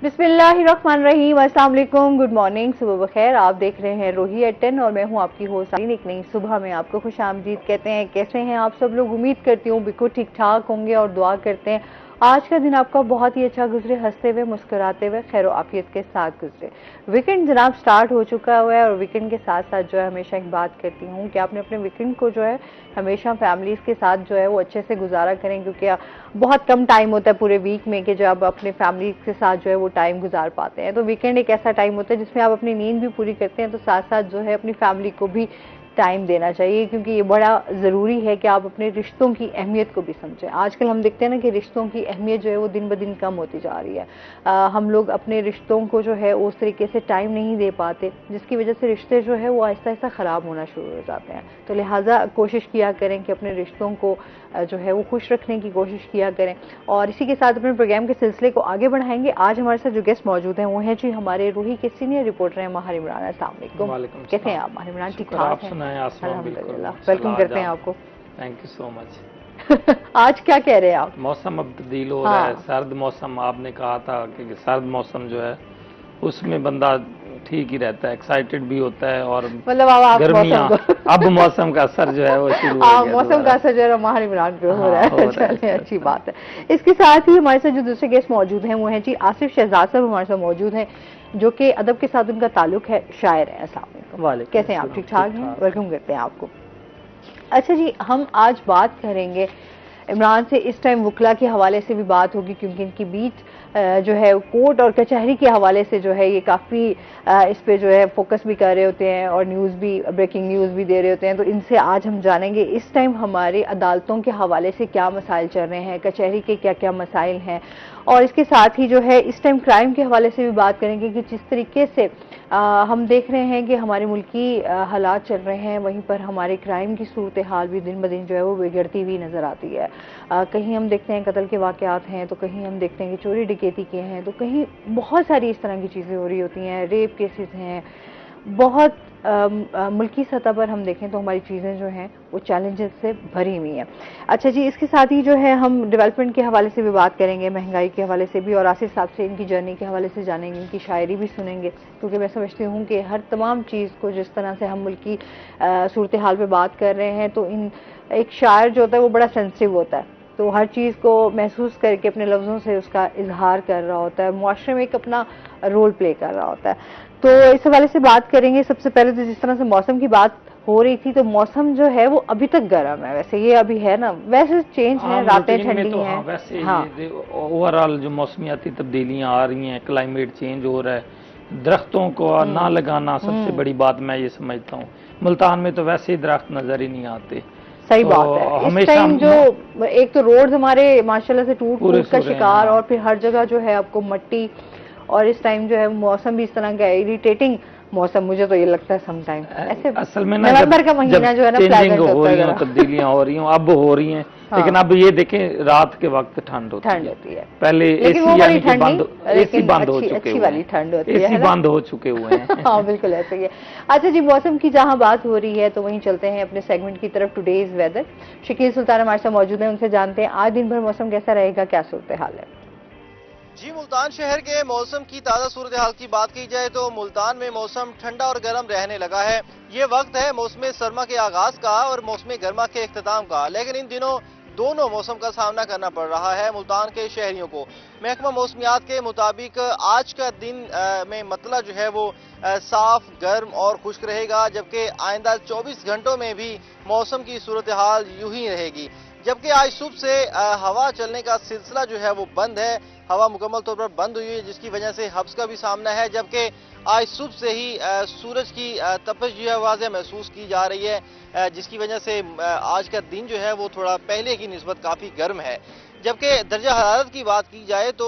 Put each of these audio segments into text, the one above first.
बिस्मिल्लाहिर्रहमानिर्रहीम, अस्सलाम वालेकुम, गुड मॉर्निंग, सुबह बखैर। आप देख रहे हैं रोही एट 10 और मैं हूं आपकी होस्ट। एक नई सुबह में आपको खुशामदीद कहते हैं। कैसे हैं आप सब लोग? उम्मीद करती हूँ बिल्कुल ठीक ठाक होंगे और दुआ करते हैं आज का दिन आपका बहुत ही अच्छा गुजरे, हंसते हुए मुस्कुराते हुए खैर आफियत के साथ गुजरे। वीकेंड जनाब स्टार्ट हो चुका हुआ है और वीकेंड के साथ साथ जो है हमेशा एक बात करती हूँ कि आपने अपने वीकेंड को जो है हमेशा फैमिलीज के साथ जो है वो अच्छे से गुजारा करें, क्योंकि बहुत कम टाइम होता है पूरे वीक में कि जो आप अपने फैमिली के साथ जो है वो टाइम गुजार पाते हैं। तो वीकेंड एक ऐसा टाइम होता है जिसमें आप अपनी नींद भी पूरी करते हैं, तो साथ साथ जो है अपनी फैमिली को भी टाइम देना चाहिए, क्योंकि ये बड़ा ज़रूरी है कि आप अपने रिश्तों की अहमियत को भी समझें। आजकल हम देखते हैं ना कि रिश्तों की अहमियत जो है वो दिन ब दिन कम होती जा रही है। हम लोग अपने रिश्तों को जो है उस तरीके से टाइम नहीं दे पाते, जिसकी वजह से रिश्ते जो है वो आहिस्ता आहिस्ता ख़राब होना शुरू हो जाते हैं। तो लिहाजा कोशिश किया करें कि अपने रिश्तों को जो है वो खुश रखने की कोशिश किया करें। और इसी के साथ अपने प्रोग्राम के सिलसिले को आगे बढ़ाएंगे। आज हमारे साथ जो गेस्ट मौजूद हैं वो हैं जी हमारे रूही के सीनियर रिपोर्टर हैं माहिर इमरान। अस्सलाम वालेकुम, कैसे हैं आप माहिर इमरान? ठीक ठाक हैं, अल्हम्दुलिल्लाह। वेलकम करते हैं आपको। Thank you so much. आज क्या कह रहे हैं आप? मौसम अब तब्दील हो रहा है, सर्द मौसम। आपने कहा था कि सर्द मौसम जो है उसमें बंदा ठीक ही रहता है, एक्साइटेड भी होता है। और मतलब आप गर्मियाँ अब मौसम का असर जो है वो शुरू हो गया। मौसम का असर जो है माहिर इमरान पे हो रहा है। चलिए, अच्छी बात है। इसके साथ ही हमारे साथ जो दूसरे गेस्ट मौजूद हैं वो हैं जी आसिफ शहजाद साहब हमारे साथ मौजूद हैं, जो कि अदब के साथ उनका ताल्लुक है, शायर है। अस्सलाम वालेकुम, कैसे हैं आप? ठीक ठाक हैं, वेलकम करते हैं आपको। अच्छा जी, हम आज बात करेंगे इमरान से। इस टाइम वकला के हवाले से भी बात होगी, क्योंकि इनकी बीच जो है कोर्ट और कचहरी के हवाले से जो है ये काफ़ी इस पे जो है फोकस भी कर रहे होते हैं और न्यूज़ भी, ब्रेकिंग न्यूज़ भी दे रहे होते हैं। तो इनसे आज हम जानेंगे इस टाइम हमारी अदालतों के हवाले से क्या मसाइल चल रहे हैं, कचहरी के क्या क्या मसाइल हैं, और इसके साथ ही जो है इस टाइम क्राइम के हवाले से भी बात करेंगे कि जिस तरीके से हम देख रहे हैं कि हमारे मुल्की हालात चल रहे हैं, वहीं पर हमारे क्राइम की सूरत हाल भी दिन ब दिन जो है वो बिगड़ती हुई नज़र आती है। कहीं हम देखते हैं कत्ल के वाक़यात हैं, तो कहीं हम देखते हैं कि चोरी डकैती के हैं, तो कहीं बहुत सारी इस तरह की चीज़ें हो रही होती हैं, रेप केसेस हैं। बहुत मुल्की सतह पर हम देखें तो हमारी चीज़ें जो हैं वो चैलेंजेस से भरी हुई हैं। अच्छा जी, इसके साथ ही जो है हम डेवलपमेंट के हवाले से भी बात करेंगे, महंगाई के हवाले से भी, और आसिफ साहब से इनकी जर्नी के हवाले से जानेंगे, इनकी शायरी भी सुनेंगे, क्योंकि मैं समझती हूँ कि हर तमाम चीज़ को जिस तरह से हम मुल्की सूरत हाल पर बात कर रहे हैं, तो इन एक शायर जो होता है वो बड़ा सेंसिटिव होता है, तो हर चीज़ को महसूस करके अपने लफ्ज़ों से उसका इजहार कर रहा होता है, मुआशरे में एक अपना रोल प्ले कर रहा होता है। तो इस हवाले से बात करेंगे। सबसे पहले तो जिस तरह से मौसम की बात हो रही थी, तो मौसम जो है वो अभी तक गर्म है, वैसे ये अभी है ना, वैसे चेंज है, रातें ठंडी हैं। वैसे ओवरऑल जो मौसमियाती तब्दीलियां आ रही हैं, क्लाइमेट चेंज हो रहा है, दरख्तों को ना लगाना सबसे बड़ी बात मैं ये समझता हूँ। मुल्तान में तो वैसे ही दरख्त नजर ही नहीं आते। सही बात है। इस टाइम जो एक तो रोड हमारे माशाल्लाह से टूट का शिकार, और फिर हर जगह जो है आपको मट्टी, और इस टाइम जो है मौसम भी इस तरह का है, इरिटेटिंग मौसम। मुझे तो ये लगता है सम टाइम ऐसे असल में नवंबर का महीना जो है ना प्लेजेंट होता है, तब्दीलियां हो रही हैं, अब हो रही हैं। लेकिन अब ये देखें रात के वक्त ठंड होती है। पहले एसी यानी कि एसी बंद हो चुके अच्छी वाली ठंड होती है, एसी बंद हो चुके हुए हैं। हाँ बिल्कुल ऐसे ही है। अच्छा जी, मौसम की जहाँ बात हो रही है तो वहीं चलते हैं अपने सेगमेंट की तरफ, टुडेज वेदर। शकील सुल्तान हमारे साथ मौजूद है, उनसे जानते हैं आज दिन भर मौसम कैसा रहेगा, क्या सूरत हाल है। जी, मुल्तान शहर के मौसम की ताज़ा सूरत हाल की बात की जाए तो मुल्तान में मौसम ठंडा और गर्म रहने लगा है। ये वक्त है मौसम सरमा के आगाज का और मौसम गर्मा के इख्तिताम का, लेकिन इन दिनों दोनों मौसम का सामना करना पड़ रहा है मुल्तान के शहरियों को। महकमा मौसमियात के मुताबिक आज का दिन में मतला जो है वो साफ, गर्म और खुश्क रहेगा, जबकि आइंदा 24 घंटों में भी मौसम की सूरत हाल यूं ही रहेगी। जबकि आज सुबह से हवा चलने का सिलसिला जो है वो बंद है, हवा मुकम्मल तौर पर बंद हुई है, जिसकी वजह से हब्स का भी सामना है। जबकि आज सुबह से ही सूरज की तपश जो है वाज़ेह महसूस की जा रही है, जिसकी वजह से आज का दिन जो है वो थोड़ा पहले की निस्बत काफ़ी गर्म है। जबकि दर्जा हरारत की बात की जाए तो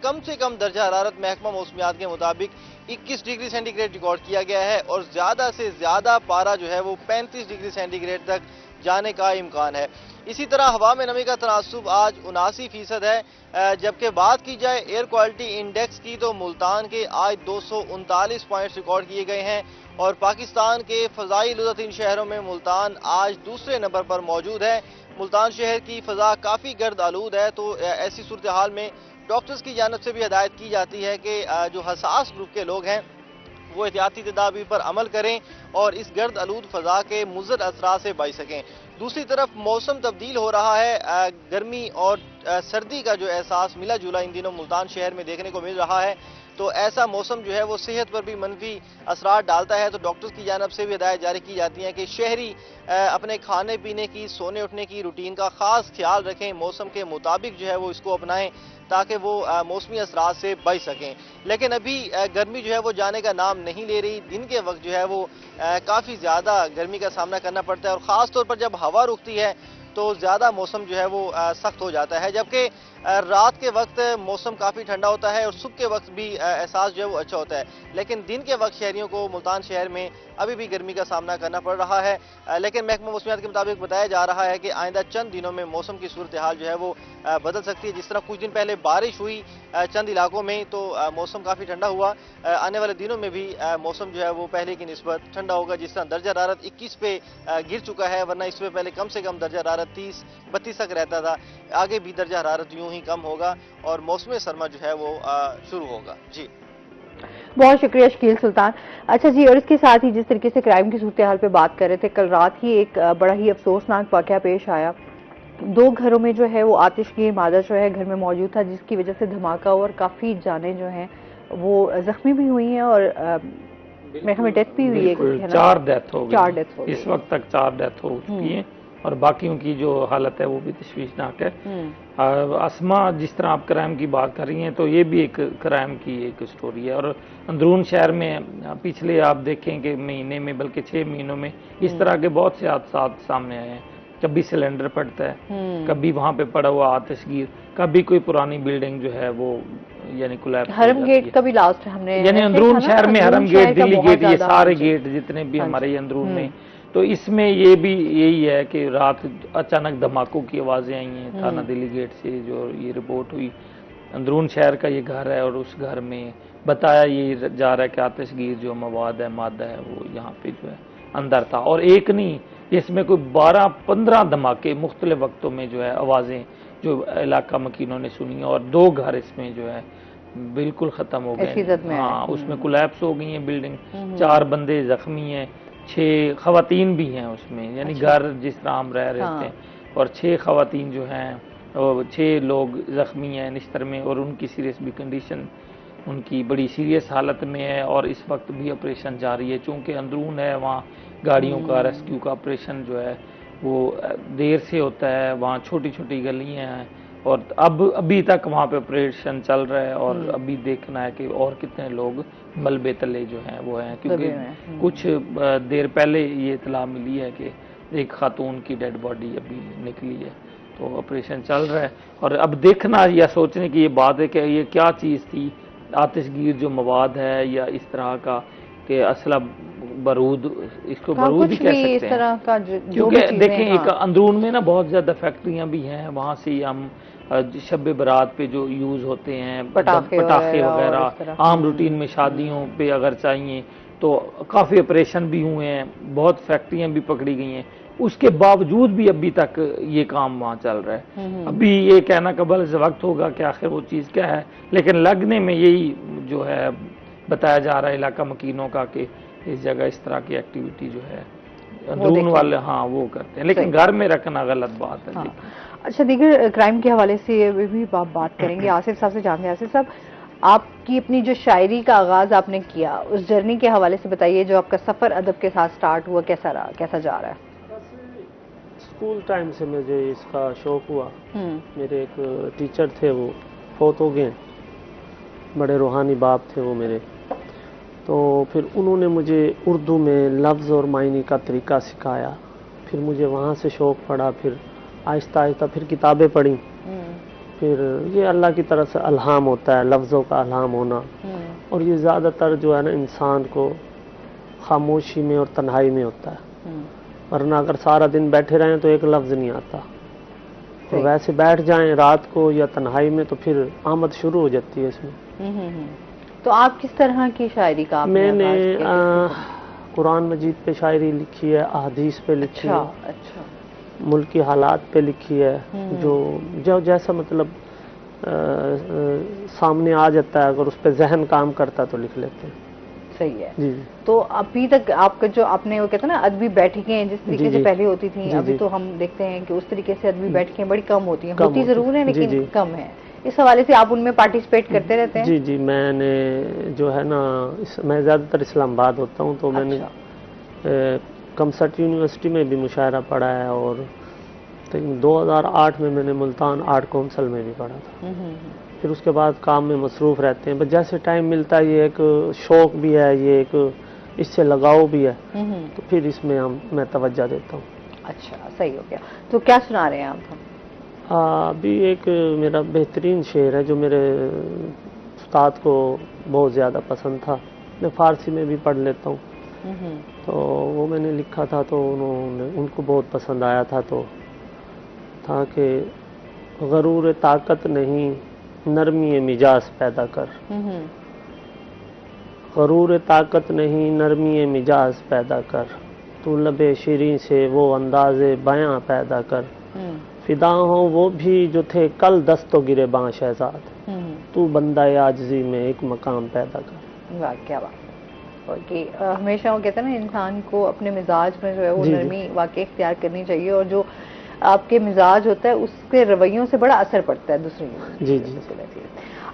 कम से कम दर्जा हरारत महकमा मौसमियात के मुताबिक 21 डिग्री सेंटीग्रेड रिकॉर्ड किया गया है, और ज़्यादा से ज़्यादा पारा जो है वो 35 डिग्री सेंटीग्रेड तक जाने का इम्कान है। इसी तरह हवा में नमी का तनासुब आज 79% है। जबकि बात की जाए एयर क्वालिटी इंडेक्स की तो मुल्तान के आज 239 पॉइंट्स रिकॉर्ड किए गए हैं, और पाकिस्तान के फ़ज़ाई लुज़तिन शहरों में मुल्तान आज दूसरे नंबर पर मौजूद है। मुल्तान शहर की फ़ज़ा काफ़ी गर्द आलूद है, तो ऐसी सूरत हाल में डॉक्टर्स की जानिब से भी हिदायत की जाती है कि जो हसास ग्रुप के लोग हैं वो एहतियाती तदाबीर पर अमल करें और इस गर्द आलूद फजा के मुज़र असरात से बच सकें। दूसरी तरफ मौसम तब्दील हो रहा है, गर्मी और सर्दी का जो एहसास मिला जुला इन दिनों मुल्तान शहर में देखने को मिल रहा है, तो ऐसा मौसम जो है वो सेहत पर भी मनफी असरार डालता है। तो डॉक्टर्स की जानिब से भी हिदायत जारी की जाती है कि शहरी अपने खाने पीने की, सोने उठने की रूटीन का खास ख्याल रखें, मौसम के मुताबिक जो है वो इसको अपनाएं ताकि वो मौसमी असरात से बच सकें। लेकिन अभी गर्मी जो है वो जाने का नाम नहीं ले रही। दिन के वक्त जो है वो काफ़ी ज़्यादा गर्मी का सामना करना पड़ता है और ख़ास तौर पर जब हवा रुकती है तो ज़्यादा मौसम जो है वो सख्त हो जाता है, जबकि रात के वक्त मौसम काफ़ी ठंडा होता है और सुबह के वक्त भी एहसास जो है वो अच्छा होता है। लेकिन दिन के वक्त शहरियों को मुल्तान शहर में अभी भी गर्मी का सामना करना पड़ रहा है। लेकिन महकमा मौसमियात के मुताबिक बताया जा रहा है कि आइंदा चंद दिनों में मौसम की सूरत हाल जो है वो बदल सकती है। जिस तरह कुछ दिन पहले बारिश हुई चंद इलाकों में तो मौसम काफ़ी ठंडा हुआ। आने वाले दिनों में भी मौसम जो है वो पहले की निस्बत ठंडा होगा। जिस तरह दर्जा हरारत 21 पे गिर चुका है, वरना इससे पहले कम से कम दर्जा हरारत 30-32 तक रहता था। आगे भी दर्जा हरारत यूं ही कम होगा और मौसम सरमा जो है वो शुरू होगा। जी बहुत शुक्रिया शकील सुल्तान। अच्छा जी, और इसके साथ ही जिस तरीके से क्राइम की सूरत हाल पे बात कर रहे थे, कल रात ही एक बड़ा ही अफसोसनाक वाकया पेश आया। 2 घरों में जो है वो आतिशगी मादा जो है घर में मौजूद था, जिसकी वजह से धमाका हुआ और काफी जानें जो हैं वो जख्मी भी हुई हैं और मेरे ख्याल में डेथ भी हुई है। 4 डेथ हो गई। 4 डेथ हो गई। इस वक्त तक 4 डेथ हो चुकी है और बाकियों की जो हालत है वो भी तशवीशनाक है। असमा, जिस तरह आप क्राइम की बात कर रही हैं तो ये भी एक क्राइम की एक स्टोरी है। और अंदरून शहर में पिछले आप देखें कि महीने में बल्कि 6 महीनों में इस तरह के बहुत से हादसा सामने आए हैं। कभी सिलेंडर फटता है, कभी वहां पे पड़ा हुआ आतिशगीर, कभी कोई पुरानी बिल्डिंग जो है वो यानी कोलैप्स हरम गेट का भी लास्ट हमने यानी अंदरून शहर में हरम गेट, दिल्ली गेट, ये सारे गेट जितने भी हमारे अंदरून में, तो इसमें ये भी यही है कि रात अचानक धमाकों की आवाजें आई हैं थाना दिल्ली गेट से जो ये रिपोर्ट हुई। अंदरून शहर का ये घर है और उस घर में बताया ये जा रहा है कि आतिशगीर जो मवाद है, मादा है, वो यहाँ पे जो है अंदर था। और एक नहीं, इसमें कोई 12-15 धमाके मुख्तलिफ वक्तों में जो है आवाजें जो इलाका मकीनों ने सुनी और 2 घर इसमें जो है बिल्कुल खत्म हो गए। हाँ, उसमें कोलैप्स हो गई है बिल्डिंग। 4 बंदे जख्मी हैं, 6 खवातीन भी हैं उसमें, यानी घर जिस तरह हम रह रहे थे और 6 खवातीन जो हैं, 6 लोग जख्मी हैं निश्तर में और उनकी सीरियस भी कंडीशन, उनकी बड़ी सीरियस हालत में है और इस वक्त भी ऑपरेशन जारी है। चूंकि अंदरून है, वहाँ गाड़ियों का रेस्क्यू का ऑपरेशन जो है वो देर से होता है, वहाँ छोटी छोटी गलियाँ हैं और अभी तक वहाँ पे ऑपरेशन चल रहा है और अभी देखना है कि और कितने लोग मलबे तले जो हैं वो हैं, क्योंकि कुछ देर पहले ये इतला मिली है कि एक खातून की डेड बॉडी अभी निकली है, तो ऑपरेशन चल रहा है। और अब देखना या सोचने की ये बात है कि ये क्या चीज़ थी, आतिशगीर जो मवाद है या इस तरह का कि असला बारूद, इसको बारूद ही कह सकते हैं, क्योंकि देखें एक अंदरून में ना बहुत ज़्यादा फैक्ट्रियाँ भी हैं, वहाँ से हम शब बारात पे जो यूज़ होते हैं पटाखे वगैरह, आम रूटीन में शादियों पे अगर चाहिए तो काफ़ी ऑपरेशन भी हुए हैं, बहुत फैक्ट्रियाँ भी पकड़ी गई हैं, उसके बावजूद भी अभी तक ये काम वहाँ चल रहा है। अभी ये कहना कबल से वक्त होगा कि आखिर वो चीज़ क्या है, लेकिन लगने में यही जो है बताया जा रहा है इलाका मकीनों का कि इस जगह इस तरह की एक्टिविटी जो है अंदरून वाले वो करते हैं, लेकिन घर में रखना गलत बात है। अच्छा, दीगर क्राइम के हवाले से भी बात करेंगे। आसिफ साहब से जानते हैं। आसिफ साहब, आपकी अपनी जो शायरी का आगाज आपने किया उस जर्नी के हवाले से बताइए, जो आपका सफर अदब के साथ स्टार्ट हुआ, कैसा रहा, कैसा जा रहा है? स्कूल टाइम से मुझे इसका शौक हुआ। मेरे एक टीचर थे, वो फौत हो गए, बड़े रूहानी बाप थे वो मेरे, तो फिर उन्होंने मुझे उर्दू में लफ्ज़ और मायने का तरीका सिखाया। फिर मुझे वहाँ से शौक़ पड़ा, फिर आहिस्ता आहिस्ता फिर किताबें पढ़ी। फिर ये अल्लाह की तरफ से अल्हाम होता है, लफ्ज़ों का अल्हाम होना, और ये ज़्यादातर जो है ना इंसान को खामोशी में और तन्हाई में होता है, वरना अगर सारा दिन बैठे रहें तो एक लफ्ज़ नहीं आता, तो वैसे बैठ जाएं रात को या तन्हाई में तो फिर आमद शुरू हो जाती है इसमें। तो आप किस तरह की शायरी का? मैंने कुरान मजीद पे शायरी लिखी है, अहदीस पे लिखी है, अच्छा, मुल्क की हालात पे लिखी है, जो जैसा मतलब सामने आ जाता है, अगर उस पर जहन काम करता तो लिख लेते हैं। सही है। जी तो अभी तक आपका जो आपने वो कहते हैं ना अदबी बैठकें जिस तरीके जी, से जी। पहले होती थी, जी, अभी जी। तो हम देखते हैं कि उस तरीके से अदबी बैठकें बड़ी कम होती हैं, कम होती होती जरूर है जी, लेकिन जी। कम है। इस हवाले से आप उनमें पार्टिसिपेट करते रहते हैं? जी जी, मैंने जो है ना मैं ज़्यादातर इस्लामाबाद होता हूँ, तो मैंने अच्छा। कमसट यूनिवर्सिटी में भी मुशायरा पढ़ा है, और 2008 में मैंने मुल्तान आर्ट काउंसिल में भी पढ़ा था। फिर उसके बाद काम में मसरूफ़ रहते हैं, बस जैसे टाइम मिलता है, ये एक शौक़ भी है, ये एक इससे लगाव भी है, तो फिर इसमें मैं तवज्जो देता हूँ। अच्छा, सही हो गया। तो क्या सुना रहे हैं आप हम? अभी एक मेरा बेहतरीन शेर है जो मेरे उस्ताद को बहुत ज़्यादा पसंद था, मैं फ़ारसी में भी पढ़ लेता हूँ, तो वो मैंने लिखा था, तो उनको बहुत पसंद आया था। तो था कि गरूर ताकत नहीं नरमी मिजाज पैदा कर, गरूर ताकत नहीं नरमी मिजाज पैदा कर, तू लबे शीरीं से वो अंदाज़े बयां पैदा कर, फिदा हो वो भी जो थे कल दस्तो गिरे बां शहजाद, तू बंदा आजिज़ी में एक मकाम पैदा कर। वाह, क्या बात है। और कि हमेशा वो कहते हैं ना, इंसान को अपने मिजाज में जो है वो जी, जी। नरमी वाकई इख्तियार करनी चाहिए, और जो आपके मिजाज होता है उसके रवैयों से बड़ा असर पड़ता है दूसरी। जी जी।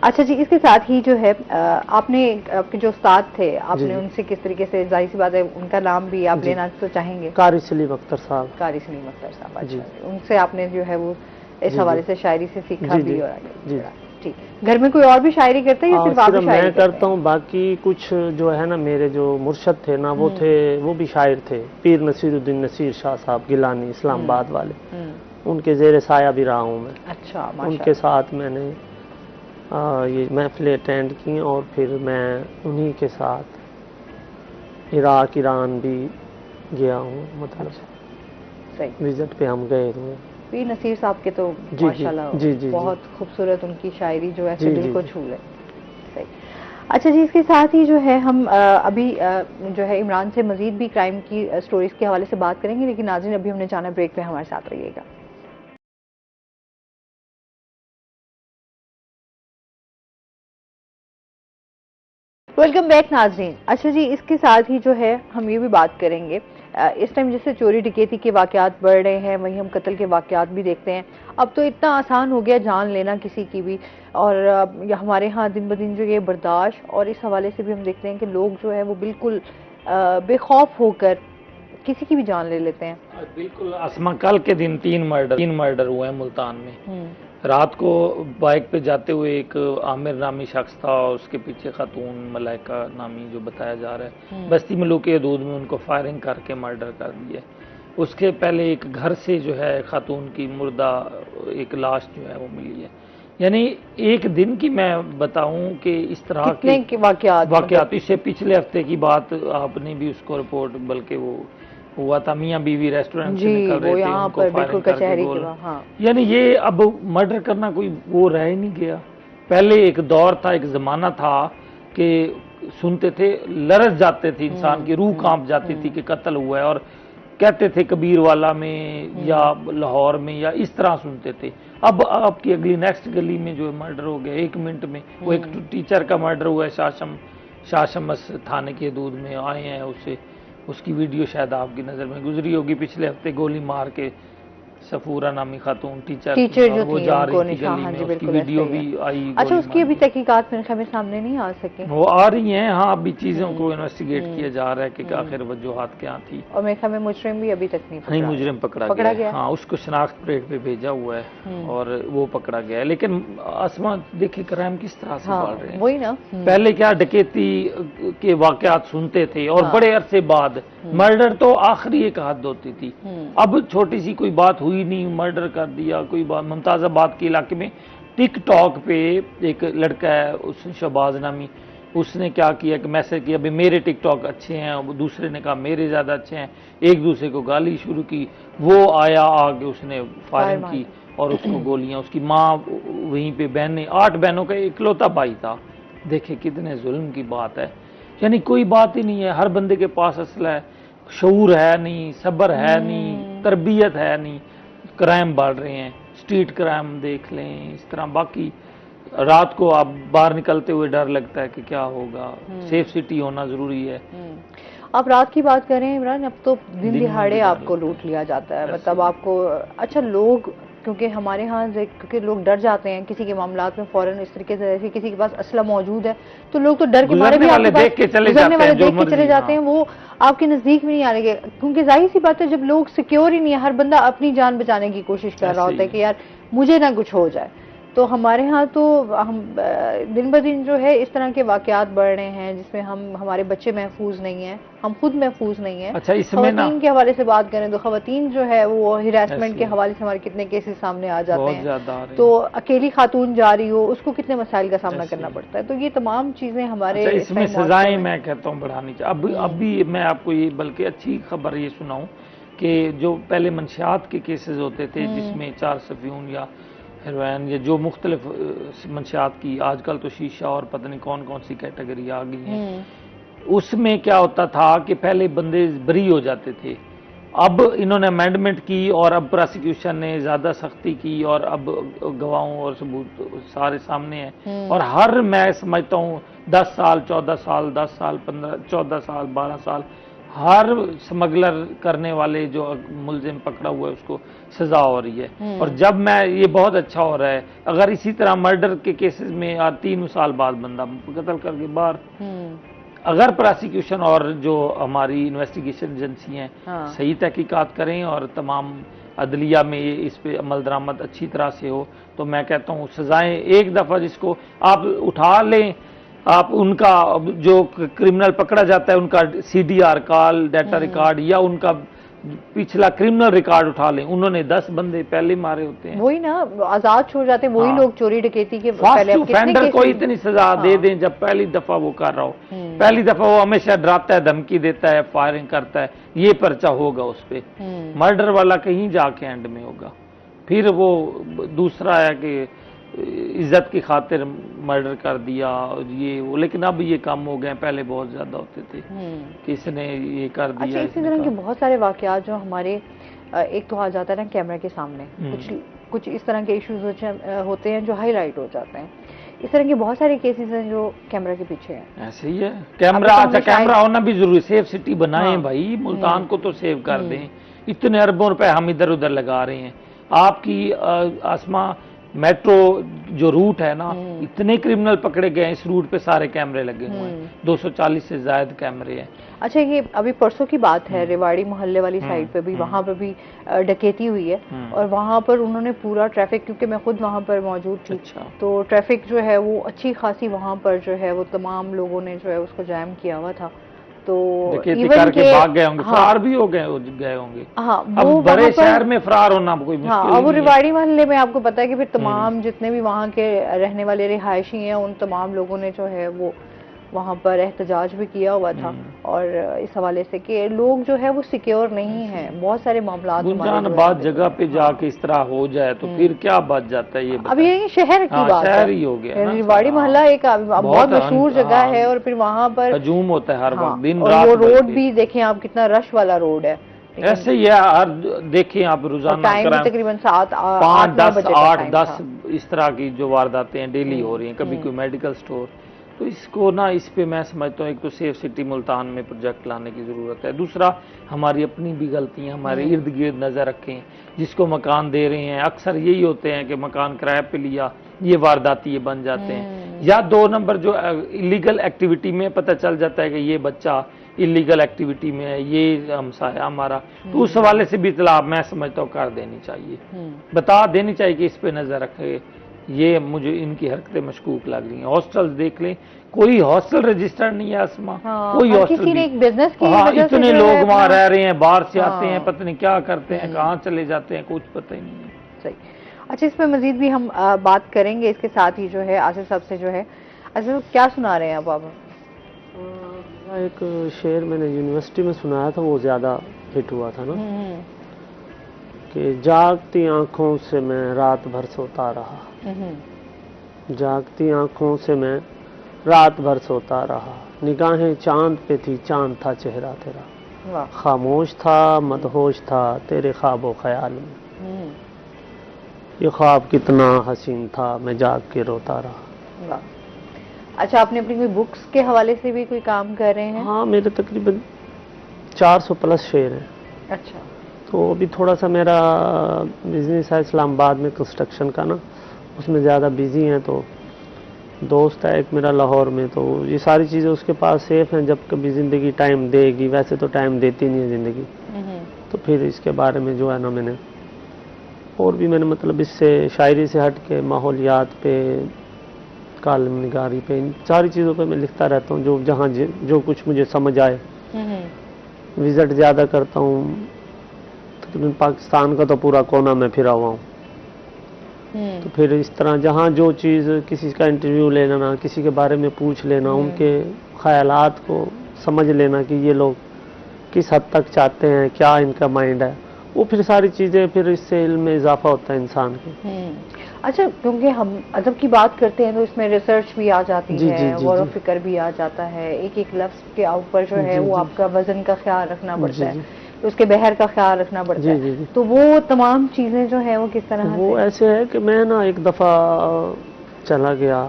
अच्छा जी, इसके साथ ही जो है आपने आपके जो उस्ताद थे, जी, आपने जी। उनसे किस तरीके से, जाहिर सी बात है उनका नाम भी आप जी। लेना तो चाहेंगे? कारी सलीम अख्तर साहब। कारी सलीम अख्तर साहब। जी। अच्छा, उनसे आपने जो है वो इस जी, हवाले जी। से शायरी से सीखा जी, भी जी। और आगे जी। बढ़ा। ठीक। घर में कोई और भी शायरी करता है या सिर्फ आप ही सिर्फ शायरी मैं करते करता हैं? हूँ, बाकी कुछ जो है ना मेरे जो मुर्शद थे ना, वो थे, वो भी शायर थे, पीर नसीरुद्दीन नसीर शाह साहब गिलानी, इस्लामाबाद वाले, उनके जेर साया भी रहा हूँ मैं। अच्छा, उनके माशाल्लाह। साथ मैंने ये महफिलें अटेंड की, और फिर मैं उन्हीं के साथ इराक ईरान भी गया हूँ, मतलब सही। विजिट पे हम गए हुए। पीर नसीर साहब के तो जी, माशाल्लाह जी, जी, बहुत खूबसूरत उनकी शायरी जो है जी, दिल जी, को जी। छू ले। सही। अच्छा जी, इसके साथ ही जो है हम अभी जो है इमरान से मजीद भी क्राइम की स्टोरीज के हवाले से बात करेंगे, लेकिन नाज़रीन अभी हमने जाना ब्रेक पे, हमारे साथ रहिएगा। वेलकम बैक नाज़रीन। अच्छा जी, इसके साथ ही जो है हम ये भी बात करेंगे, इस टाइम जैसे चोरी डकैती के वाकयात बढ़ रहे हैं, वहीं हम कत्ल के वाकयात भी देखते हैं। अब तो इतना आसान हो गया जान लेना किसी की भी, और हमारे यहाँ दिन ब दिन जो ये बर्दाश्त, और इस हवाले से भी हम देखते हैं कि लोग जो है वो बिल्कुल बेखौफ होकर किसी की भी जान ले लेते हैं। बिल्कुल असमा, कल के दिन तीन मर्डर हुए हैं मुल्तान में। रात को बाइक पे जाते हुए एक आमिर नामी शख्स था, और उसके पीछे खातून मलाइका नामी जो बताया जा रहा है, बस्ती मलूक हदूद में उनको फायरिंग करके मर्डर कर दिया। उसके पहले एक घर से जो है खातून की मुर्दा एक लाश जो है वो मिली है। यानी एक दिन की मैं बताऊं कि इस तरह के वाकयात, इससे पिछले हफ्ते की बात आपने भी उसको रिपोर्ट, बल्कि वो हुआ था मियाँ बीवी रेस्टोरेंट से निकल रहे थे, उनको फायरिंग करके गोल। यानी ये अब मर्डर करना कोई वो रह ही नहीं गया। पहले एक दौर था, एक जमाना था कि सुनते थे, लरस जाते थे, इंसान की रूह कांप जाती थी कि कत्ल हुआ है, और कहते थे कबीर वाला में या लाहौर में, या इस तरह सुनते थे। अब आपकी अगली नेक्स्ट गली में जो मर्डर हो गया 1 मिनट में, वो एक टीचर का मर्डर हुआ है शाशमस थाने के हदूद में, आए हैं उसकी वीडियो शायद आपकी नज़र में गुजरी होगी, पिछले हफ्ते गोली मार के सफूरा नामी खातून टीचर जो वो जा रही थी गली में, उसकी वीडियो भी आई। अच्छा, उसकी अभी तहकीकात मेरे ख्याल में सामने नहीं आ सकी। वो आ रही हैं, हाँ, अभी चीज़ों को इन्वेस्टिगेट किया जा रहा है कि आखिर वजूहात क्या थी, और मेरे ख्याल में मुजरिम भी अभी तक नहीं मुजरिम पकड़ा गया। हाँ, उसको शनाख्त परेड पे भेजा हुआ है और वो पकड़ा गया है। लेकिन आसमान देखिए क्राइम किस तरह से बढ़ रहे हैं। वही ना, पहले क्या डकैती के वाकयात सुनते थे, और बड़े अरसे बाद मर्डर तो आखिरी एक हद होती थी। अब छोटी सी कोई बात हुई नहीं, मर्डर कर दिया। कोई बात, मुमताज़ाबाद के इलाके में टिकटॉक पे एक लड़का है, उस शहबाज नामी, उसने क्या किया कि मैसेज किया भाई मेरे टिकटॉक अच्छे हैं, और दूसरे ने कहा मेरे ज़्यादा अच्छे हैं, एक दूसरे को गाली शुरू की। वो आया आगे, उसने फायरिंग की और उसको गोलियां, उसकी माँ वहीं पे, बहनें, 8 बहनों का इकलौता भाई था। देखे कितने जुल्म की बात है। यानी कोई बात ही नहीं है, हर बंदे के पास असला है, शऊर है नहीं, सब्र है नहीं, तरबियत है नहीं, क्राइम बढ़ रहे हैं। स्ट्रीट क्राइम देख लें, इस तरह बाकी रात को आप बाहर निकलते हुए डर लगता है कि क्या होगा। सेफ सिटी होना जरूरी है। आप रात की बात करें इमरान, अब तो दिन दिन दिहाड़े में आपको लूट लिया जाता है, मतलब आपको अच्छा लोग, क्योंकि हमारे यहाँ क्योंकि लोग डर जाते हैं किसी के मामलात में फौरन इस तरीके से, जैसे किसी के पास असला मौजूद है तो लोग तो डर के मारे भी आपके पास देख के चले गुजरने वाले जाते हैं, देख के चले जाते हैं, वो आपके नजदीक भी नहीं आने के, क्योंकि जाहिर सी बात है जब लोग सिक्योर ही नहीं है, हर बंदा अपनी जान बचाने की कोशिश कर रहा होता है कि यार मुझे ना कुछ हो जाए। तो हमारे यहाँ तो हम दिन ब दिन जो है इस तरह के वाकयात बढ़ रहे हैं जिसमें हमारे बच्चे महफूज नहीं हैं, हम खुद महफूज नहीं हैं। अच्छा, इसमें ना खवातीन के हवाले से बात करें तो खवातीन जो है वो हिरासमेंट के हवाले से हमारे कितने केसेस सामने आ जाते हैं। तो अकेली खातून जा रही हो उसको कितने मसाइल का सामना करना पड़ता है। तो ये तमाम चीजें हमारे इसमें सजाएं मैं कहता हूँ बढ़ानी चाहिए। अब भी मैं आपको ये बल्कि अच्छी खबर ये सुनाऊं कि जो पहले मंशियात के केसेस होते थे जिसमें 4 सफ़ीन या हेरोइन या जो मुख्तलिफ मंशियात की, आजकल तो शीशा और पता नहीं कौन कौन सी कैटेगरी आ गई है, उसमें क्या होता था कि पहले बंदे बरी हो जाते थे। अब इन्होंने अमेंडमेंट की और अब प्रोसिक्यूशन ने ज्यादा सख्ती की और अब गवाहों और सबूत सारे सामने हैं। और हर मैं समझता हूँ 10 साल 14 साल 10 साल 15 14 साल 12 साल हर स्मगलर करने वाले जो मुलजिम पकड़ा हुआ है उसको सजा हो रही है। और जब मैं ये बहुत अच्छा हो रहा है, अगर इसी तरह मर्डर के केसेस में 3 साल बाद बंदा कत्ल करके बाहर, अगर प्रोसिक्यूशन और जो हमारी इन्वेस्टिगेशन एजेंसी हैं सही तहकीकात करें और तमाम अदलिया में इस पे अमल दरामद अच्छी तरह से हो, तो मैं कहता हूँ सजाएं एक दफ़ा जिसको आप उठा लें, आप उनका जो क्रिमिनल पकड़ा जाता है उनका CDR कॉल डाटा रिकॉर्ड या उनका पिछला क्रिमिनल रिकॉर्ड उठा लें, उन्होंने 10 बंदे पहले मारे होते हैं, वही ना आजाद छोड़ जाते हैं, वही लोग चोरी डकैती के पहले ऑफेंडर को इतनी सजा दे दें जब पहली दफा वो कर रहा हो। पहली दफा वो हमेशा डराता है, धमकी देता है, फायरिंग करता है, ये पर्चा होगा उस पे। मर्डर वाला कहीं जाके एंड में होगा। फिर वो दूसरा है कि इज्जत की खातिर मर्डर कर दिया ये वो, लेकिन अब ये कम हो गए, पहले बहुत ज्यादा होते थे कि इसने ये कर दिया। अच्छा, इसी तरह के बहुत सारे वाकयात जो हमारे एक तो आ जाता है ना कैमरा के सामने, कुछ इस तरह के इश्यूज होते हैं जो हाईलाइट हो जाते हैं। इस तरह के बहुत सारे केसेस हैं जो कैमरा के पीछे हैं। ऐसे ही है कैमरा। अच्छा, कैमरा होना भी जरूरी, सेफ सिटी बनाएं भाई, मुल्तान को तो सेव कर दें। इतने अरबों रुपए हम इधर उधर लगा रहे हैं। आपकी आसमा मेट्रो जो रूट है ना, इतने क्रिमिनल पकड़े गए, इस रूट पे सारे कैमरे लगे हुए हैं, 240 से ज्यादा कैमरे हैं। अच्छा, ये अभी परसों की बात है, रेवाड़ी मोहल्ले वाली साइड पे भी, वहां पे भी डकैती हुई है और वहां पर उन्होंने पूरा ट्रैफिक, क्योंकि मैं खुद वहां पर मौजूद थी, तो ट्रैफिक जो है वो अच्छी खासी वहां पर जो है वो तमाम लोगों ने जो है उसको जैम किया हुआ था। तो करके भाग गए होंगे, फरार भी हो गए होंगे। अब बड़े शहर में फरार होना कोई मुश्किल अब वो रेवाड़ी मोहल्ले में आपको पता है कि फिर तमाम जितने भी वहाँ के रहने वाले रिहायशी हैं उन तमाम लोगों ने जो है वो वहाँ पर एहतजाज भी किया हुआ था और इस हवाले से कि लोग जो है वो सिक्योर नहीं है। बहुत सारे मामला बात जगह पे जाके इस तरह हो जाए तो फिर क्या बच जाता है। ये अब ये शहर की बात शहर ही हो गया, रेवाड़ी मोहल्ला एक बहुत मशहूर जगह है और फिर वहाँ पर हजूम होता है हर वक्त, दिन रात। और वो रोड भी देखें आप, कितना रश वाला रोड है। ऐसे ही है हर, देखें आप रोजाना तकरीबन 7 5 10 8 10 इस तरह की जो वारदातें हैं डेली हो रही हैं। कभी कोई मेडिकल स्टोर, तो इसको ना, इस पे मैं समझता हूँ एक तो सेफ सिटी मुल्तान में प्रोजेक्ट लाने की ज़रूरत है। दूसरा, हमारी अपनी भी गलतियाँ, हमारे इर्द गिर्द नज़र रखें। जिसको मकान दे रहे हैं अक्सर यही होते हैं कि मकान किराए पे लिया, ये वारदाती ये बन जाते हैं। या 2 नंबर जो इलीगल एक्टिविटी में पता चल जाता है कि ये बच्चा इलीगल एक्टिविटी में है, ये हमसाया हमारा, तो उस हवाले से भी इतला मैं समझता हूँ कर देनी चाहिए, बता देनी चाहिए कि इस पे नज़र रखे, ये मुझे इनकी हरकतें मशकूक लग रही हैं। हॉस्टल्स देख लें, कोई हॉस्टल रजिस्टर्ड नहीं है आसमा, कोई हॉस्टल एक बिजनेस की इतने लोग वहाँ रह रहे हैं, बाहर से आते हैं, पता नहीं क्या करते हैं, कहाँ चले जाते हैं, कुछ पता ही नहीं है। सही। अच्छा, इस पे मजीद भी हम बात करेंगे। इसके साथ ही जो है आसिफ साहब से जो है, आसिफ क्या सुना रहे हैं आप? एक शेर मैंने यूनिवर्सिटी में सुनाया था, वो ज्यादा हिट हुआ था ना, कि जागती आंखों से मैं रात भर सोता रहा, जागती आंखों से मैं रात भर सोता रहा, निगाहें चांद पे थी, चांद था चेहरा तेरा, खामोश था मदहोश था तेरे ख्वाबो ख्याल में। ये ख्वाब कितना हसीन था, मैं जाग के रोता रहा। वाह। अच्छा, आपने अपनी कोई बुक्स के हवाले से भी कोई काम कर रहे हैं? हाँ, मेरे तकरीबन 400 प्लस शेर हैं। अच्छा। तो अभी थोड़ा सा मेरा बिजनेस है इस्लामाबाद में कंस्ट्रक्शन का ना, उसमें ज़्यादा बिजी हैं। तो दोस्त है एक मेरा लाहौर में, तो ये सारी चीज़ें उसके पास सेफ हैं। जब कभी ज़िंदगी टाइम देगी, वैसे तो टाइम देती नहीं है ज़िंदगी, तो फिर इसके बारे में जो है ना, मैंने और भी मैंने मतलब इससे शायरी से हट के माहौलियात पे, कालम निगारी पे, इन सारी चीज़ों पे मैं लिखता रहता हूँ, जो जहाँ जो कुछ मुझे समझ आए। विज़िट ज़्यादा करता हूँ, तकरीबन पाकिस्तान का तो पूरा कोना में फिरा हुआ हूँ। तो फिर इस तरह जहाँ जो चीज़, किसी का इंटरव्यू ले लेना, किसी के बारे में पूछ लेना, उनके ख्यालात को समझ लेना कि ये लोग किस हद तक चाहते हैं, क्या इनका माइंड है, वो फिर सारी चीज़ें, फिर इससे इल्म में इजाफा होता है इंसान के। अच्छा, क्योंकि हम अदब की बात करते हैं तो इसमें रिसर्च भी आ जाती जी, है, जी, जी, गौर जी। फिक्र भी आ जाता है, एक एक लफ्ज़ के ऊपर जो है जी, वो जी। आपका वजन का ख्याल रखना पड़ता जी, है, जी। उसके बहर का ख्याल रखना पड़ता जी, है। जी, जी। तो वो तमाम चीज़ें जो है वो किस तरह वो से? ऐसे है कि मैं ना एक दफ़ा चला गया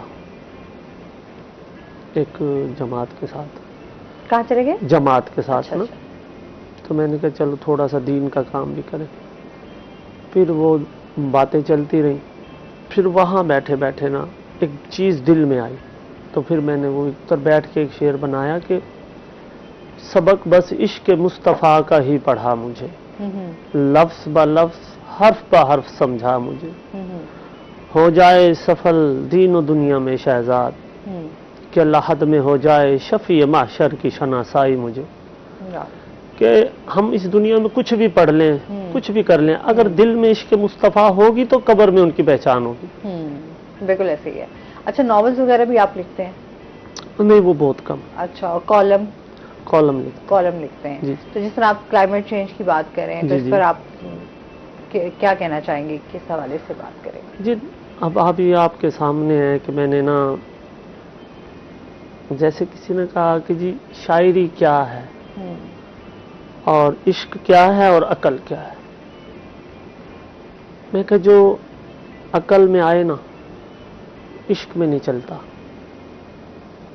एक जमात के साथ। कहाँ चले गए? जमात के साथ अच्छा, ना, अच्छा। तो मैंने कहा चलो थोड़ा सा दीन का काम भी करें। फिर वो बातें चलती रहीं, फिर वहाँ बैठे बैठे ना एक चीज़ दिल में आई, तो फिर मैंने वो इधर बैठ के एक शेर बनाया कि सबक बस इश्क मुस्तफ़ा का ही पढ़ा मुझे, लफ्ज़ ब लफ्ज़ हर्फ ब हर्फ समझा मुझे, हो जाए सफल दीन और दुनिया में शहजाद, कि लहद में हो जाए शफ़ी माशर की शनासाई मुझे। कि हम इस दुनिया में कुछ भी पढ़ लें, कुछ भी कर लें, अगर दिल में इश्क मुस्तफ़ा होगी तो कब्र में उनकी पहचान होगी। बिल्कुल ऐसे ही है। अच्छा, नॉवेल्स वगैरह भी आप लिखते हैं? नहीं, वो बहुत कम। अच्छा, और कॉलम? कॉलम लिखते हैं। जी। तो जिस तरह आप क्लाइमेट चेंज की बात कर रहे हैं, तो जी, इस जी। पर आप क्या कहना चाहेंगे, किस हवाले से बात करेंगे? जी, अब अभी आपके सामने है कि मैंने ना, जैसे किसी ने कहा कि जी शायरी क्या है और इश्क क्या है और अकल क्या है। मैं कहा जो अकल में आए ना, इश्क में नहीं चलता,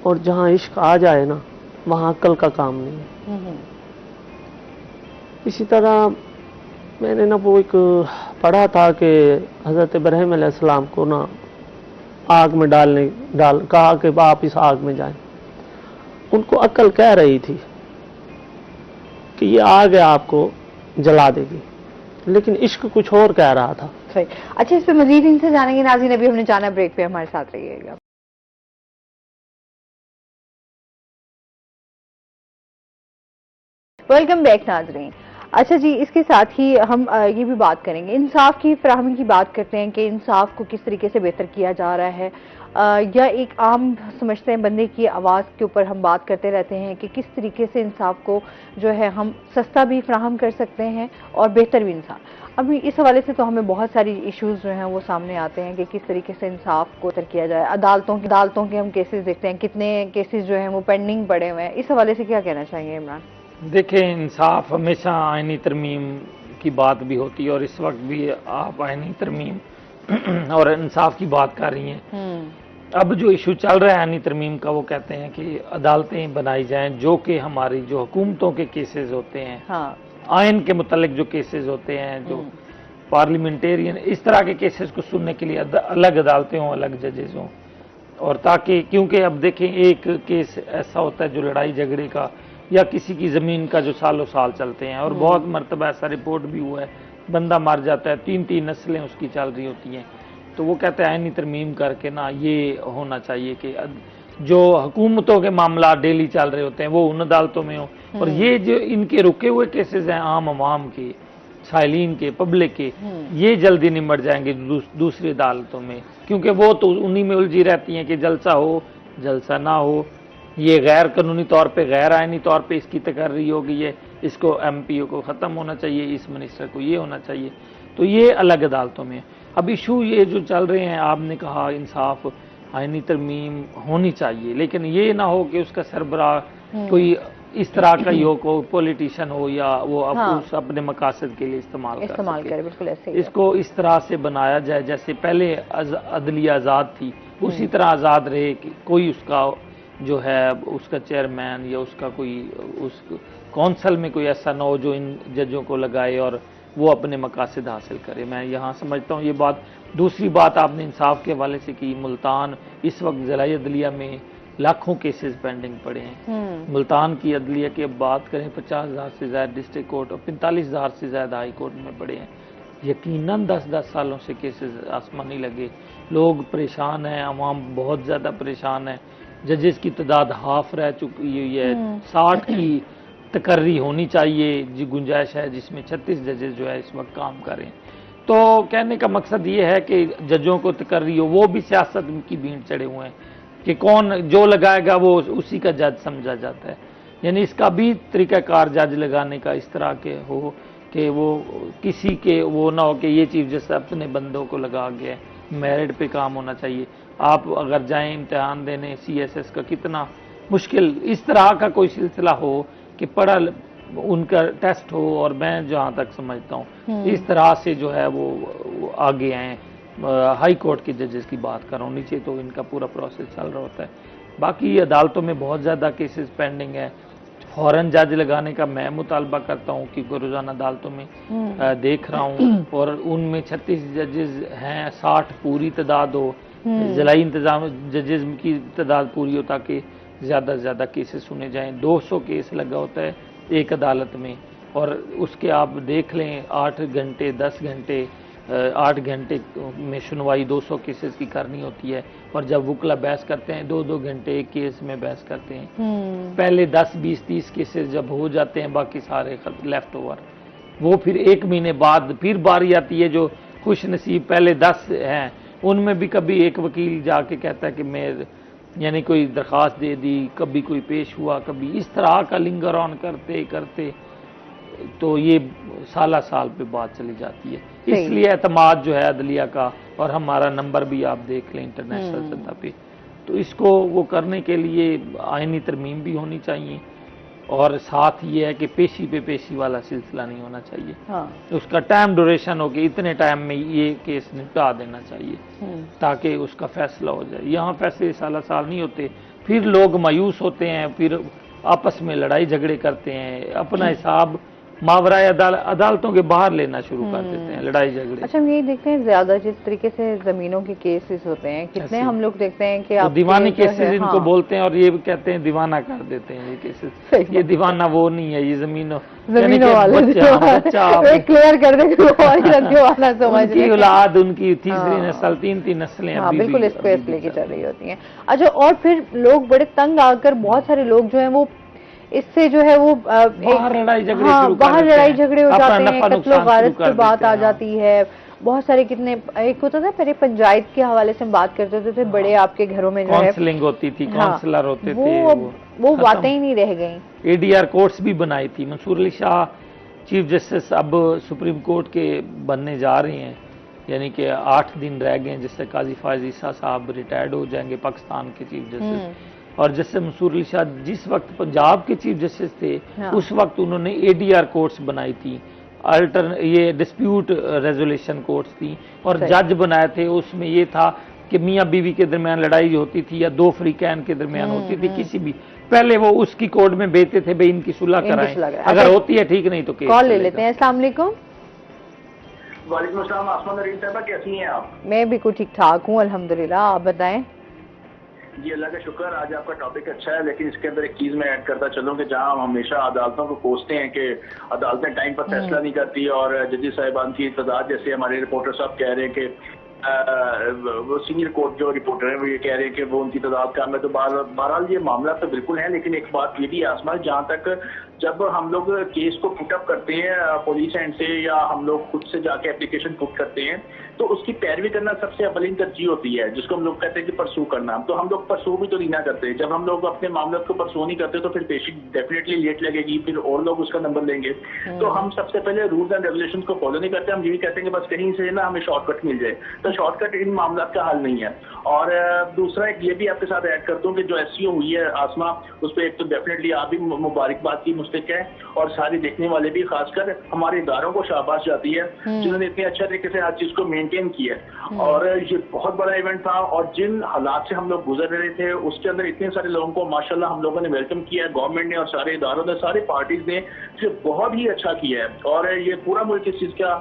और जहाँ इश्क आ जाए ना, वहाँ अकल का काम नहीं है। इसी तरह मैंने ना वो एक पढ़ा था कि हज़रत इब्राहीम अलैहिस्सलाम को ना आग में कहा कि आप इस आग में जाएं। उनको अकल कह रही थी कि ये आग है, आपको जला देगी, लेकिन इश्क कुछ और कह रहा था। सही। अच्छा, इस पे मजीद इनसे जानेंगे नाज़रीन, अभी हमने जाना ब्रेक पे, हमारे साथ रहिएगा। वेलकम बैक नाज़रीन। अच्छा जी, इसके साथ ही हम ये भी बात करेंगे, इंसाफ की फराहमी की बात करते हैं कि इंसाफ को किस तरीके से बेहतर किया जा रहा है, या एक आम समझते हैं बंदे की आवाज़ के ऊपर हम बात करते रहते हैं कि किस तरीके से इंसाफ को जो है हम सस्ता भी फराहम कर सकते हैं और बेहतर भी इंसाफ। अभी इस हवाले से तो हमें बहुत सारी इश्यूज़ जो हैं वो सामने आते हैं कि किस तरीके से इंसाफ को बेहतर किया जाए। अदालतों के हम केसेस देखते हैं, कितने केसेस जो हैं वो पेंडिंग पड़े हुए हैं। इस हवाले से क्या कहना चाहिए इमरान? देखिए, इंसाफ हमेशा आईनी तरमीम की बात भी होती है, और इस वक्त भी आप आईनी तरमीम और इंसाफ की बात कर रही हैं। अब जो इशू चल रहा है आईनी तरमीम का, वो कहते हैं कि अदालतें बनाई जाएं जो कि हमारी जो हुकूमतों के केसेस होते हैं, हाँ। आइन के मुतालिक जो केसेस होते हैं, जो पार्लियामेंटेरियन, इस तरह के केसेस को सुनने के लिए अलग अदालतें हों, अलग जजेस हों। और ताकि, क्योंकि अब देखें, एक केस ऐसा होता है जो लड़ाई झगड़े का या किसी की ज़मीन का जो सालों साल चलते हैं, और बहुत मरतबा ऐसा रिपोर्ट भी हुआ है, बंदा मर जाता है, 3-3 नस्लें उसकी चल रही होती हैं। तो वो कहते हैं आईनी तरमीम करके ना ये होना चाहिए कि जो हुकूमतों के मामला डेली चल रहे होते हैं वो उन अदालतों में हो, और ये जो इनके रुके हुए केसेस हैं आम अवाम के, साइलिन के, पब्लिक के, ये जल्दी निमट जाएंगे दूसरी अदालतों में, क्योंकि वो तो उन्हीं में उलझी रहती हैं कि जलसा हो, जलसा ना हो, ये गैर कानूनी तौर पे, गैर आईनी तौर पे इसकी तकर्री होगी, ये इसको एमपीओ को ख़त्म होना चाहिए, इस मिनिस्टर को ये होना चाहिए, तो ये अलग अदालतों में। अब इशू ये जो चल रहे हैं, आपने कहा इंसाफ, आईनी तरमीम होनी चाहिए, लेकिन ये ना हो कि उसका सरबराह कोई इस तरह का ही हो, कोई पॉलिटिशियन हो या वो हाँ। उस अपने मकासद के लिए इस्तेमाल कर इस्तेमाल सके। करे, बिल्कुल ऐसे ही है। इसको इस तरह से बनाया जाए जैसे पहले अदलिया आज़ाद थी, उसी तरह आज़ाद रहे कि कोई उसका जो है उसका चेयरमैन या उसका कोई उस कौंसल में कोई ऐसा ना हो जो इन जजों को लगाए और वो अपने मकासद हासिल करे। मैं यहाँ समझता हूँ ये बात। दूसरी बात आपने इंसाफ के हवाले से की, मुल्तान इस वक्त ज़िला अदलिया में लाखों केसेस पेंडिंग पड़े हैं। मुल्तान की अदलिया की अब बात करें 50,000 से ज़्यादा डिस्ट्रिक्ट कोर्ट और 45,000 से ज़्यादा हाई कोर्ट में पड़े हैं। यकीनन 10-10 सालों से केसेस आसमानी लगे, लोग परेशान हैं, आवाम बहुत ज़्यादा परेशान है। जजेस की तादाद हाफ रह चुकी हुई है, 60 की तकर्री होनी चाहिए जी, गुंजाइश है जिसमें 36 जजेस जो है इस वक्त काम करें। तो कहने का मकसद ये है कि जजों को तकर्री हो, वो भी सियासत की भीड़ चढ़े हुए हैं कि कौन जो लगाएगा वो उसी का जज समझा जाता है। यानी इसका भी तरीक़ाकार जज लगाने का इस तरह के हो कि वो किसी के वो ना हो कि ये चीफ जस्टिस अपने बंदों को लगा गया, मेरिट पे काम होना चाहिए। आप अगर जाएं इम्तिहान देने CSS का, कितना मुश्किल इस तरह का कोई सिलसिला हो कि पढ़ा उनका टेस्ट हो, और मैं जहाँ तक समझता हूँ इस तरह से जो है वो आगे आए। हाई कोर्ट के जजेस की बात कर रहा हूँ, नीचे तो इनका पूरा प्रोसेस चल रहा होता है। बाकी अदालतों में बहुत ज़्यादा केसेस पेंडिंग है, फौरन जज लगाने का मैं मुतालबा करता हूँ क्योंकि रोज़ाना अदालतों में देख रहा हूँ, और उनमें 36 जजेस हैं, 60 पूरी तादाद हो, ज़िलाई इंतज़ाम जजेस की तादाद पूरी हो ताकि ज़्यादा से ज़्यादा केसेस सुने जाएँ। 200 केस लगा होता है एक अदालत में, और उसके आप देख लें 8 घंटे 10 घंटे 8 घंटे में सुनवाई 200 केसेस की करनी होती है, और जब वकला बहस करते हैं 2-2 घंटे एक केस में बहस करते हैं। पहले 10, 20, 30 केसेस जब हो जाते हैं, बाकी सारे लेफ्ट ओवर, वो फिर 1 महीने बाद फिर बारी आती है जो खुश नसीब पहले 10 हैं, उनमें भी कभी एक वकील जाके कहता है कि मैं यानी कोई दरख्वास्त दे दी, कभी कोई पेश हुआ, कभी इस तरह का लिंगर ऑन करते करते तो ये साल पे बात चली जाती है। इसलिए एतमाद जो है अदलिया का, और हमारा नंबर भी आप देख लें इंटरनेशनल सतह पे, तो इसको वो करने के लिए आईनी तरमीम भी होनी चाहिए, और साथ ये है कि पेशी पे पेशी वाला सिलसिला नहीं होना चाहिए। हाँ। उसका टाइम ड्यूरेशन हो कि इतने टाइम में ये केस निपटा देना चाहिए ताकि उसका फैसला हो जाए। यहाँ फैसले साल नहीं होते, फिर लोग मायूस होते हैं, फिर आपस में लड़ाई झगड़े करते हैं, अपना हिसाब मावराए अदालतों के बाहर लेना शुरू कर देते हैं, लड़ाई झगड़े। अच्छा, हम यही देखते हैं ज्यादा जिस तरीके से जमीनों के केसेस होते हैं, कितने हम लोग देखते हैं कि तो दीवानी केसेस इनको हाँ। बोलते हैं, और ये कहते हैं दीवाना कर देते हैं ये केसेस। ये दीवाना वो नहीं है, ये जमीनों वाले बच्चा क्लियर कर दे वाला समझ उनकी औलाद, उनकी तीसरी नस्ल, 3 नस्लें हाँ, बिल्कुल इसको लेके चल रही होती हैं। अच्छा, और फिर लोग बड़े तंग आकर, बहुत सारे लोग जो हैं वो इससे जो है वो बाहर लड़ाई झगड़े हाँ, बाहर लड़ाई झगड़े हो जाते हैं, कत्लो गारत की बात आ जाती है। बहुत सारे कितने, एक होता था पहले पंचायत के हवाले से हम बात करते थे, बड़े आपके घरों में जो है काउंसलिंग होती थी, काउंसलर होते थे, वो बातें ही नहीं रह गई। ADR कोर्ट्स भी बनाई थी। मंसूर अली शाह चीफ जस्टिस अब सुप्रीम कोर्ट के बनने जा रहे हैं, यानी कि 8 दिन रह गए जिससे काजी फायज ईसा साहब रिटायर्ड हो जाएंगे पाकिस्तान के चीफ जस्टिस। और जैसे मंसूर अली शाह जिस वक्त पंजाब के चीफ जस्टिस थे, उस वक्त उन्होंने ADR कोर्ट्स बनाई थी, ये डिस्प्यूट रेजोल्यूशन कोर्ट्स थी, और जज बनाए थे। उसमें ये था कि मियाँ बीवी के दरमियान लड़ाई होती थी या 2 फ्रीकैन के दरमियान होती थी, किसी भी, पहले वो उसकी कोर्ट में भेजते थे भाई इनकी सुलह कराएं, अगर होती है ठीक, नहीं तो केस कॉल ले लेते हैं। अस्सलाम वालेकुम। वालेकुम अस्सलाम। आसमान नरीन साहबा, कैसी हैं आप? मैं बिल्कुल ठीक ठाक हूँ अल्हम्दुलिल्लाह, आप बताएं। जी अल्लाह का शुक्र। आज आपका टॉपिक अच्छा है, लेकिन इसके अंदर एक चीज मैं ऐड करता चलूं कि जहां हम हमेशा अदालतों को कोसते हैं कि अदालतें टाइम पर फैसला नहीं करती, और जजेस साहिबान की तादाद, जैसे हमारे रिपोर्टर साहब कह रहे हैं कि वो सीनियर कोर्ट जो रिपोर्टर हैं वो ये कह रहे हैं कि वो उनकी तादाद कम है। तो बहरहाल ये मामला तो बिल्कुल है, लेकिन एक बात ये भी है आसमान, जहाँ तक जब हम लोग केस को पुटअप करते हैं पुलिस एंड से, या हम लोग खुद से जाके एप्लीकेशन पुट करते हैं, तो उसकी पैरवी करना सबसे अवलिन तरजीह होती है, जिसको हम लोग कहते हैं कि परसू करना। तो हम लोग परसू भी तो नहीं ना करते। जब हम लोग अपने मामले को परसू नहीं करते तो फिर पेशी डेफिनेटली लेट लगेगी, फिर और लोग उसका नंबर लेंगे। तो हम सबसे पहले रूल्स एंड रेगुलेशन को फॉलो नहीं करते, हम यही कहते हैं कि बस कहीं से ना हमें शॉर्टकट मिल जाए। तो इसका शॉर्टकट इन मामला का हल नहीं है। और दूसरा एक ये भी आपके साथ ऐड कर दूं कि जो SCO हुई है आसमा, उस पर एक तो डेफिनेटली आप भी मुबारकबाद की मुस्तक है, और सारे देखने वाले भी, खासकर हमारे इदारों को शाबाश जाती है जिन्होंने इतने अच्छे तरीके से हर चीज को मेंटेन किया है। और ये बहुत बड़ा इवेंट था, और जिन हालात से हम लोग गुजर रहे थे उसके अंदर इतने सारे लोगों को माशाल्लाह हम लोगों ने वेलकम किया है, गवर्नमेंट ने और सारे इदारों ने, सारे पार्टीज ने बहुत ही अच्छा किया है। और ये पूरा मुल्क इस चीज का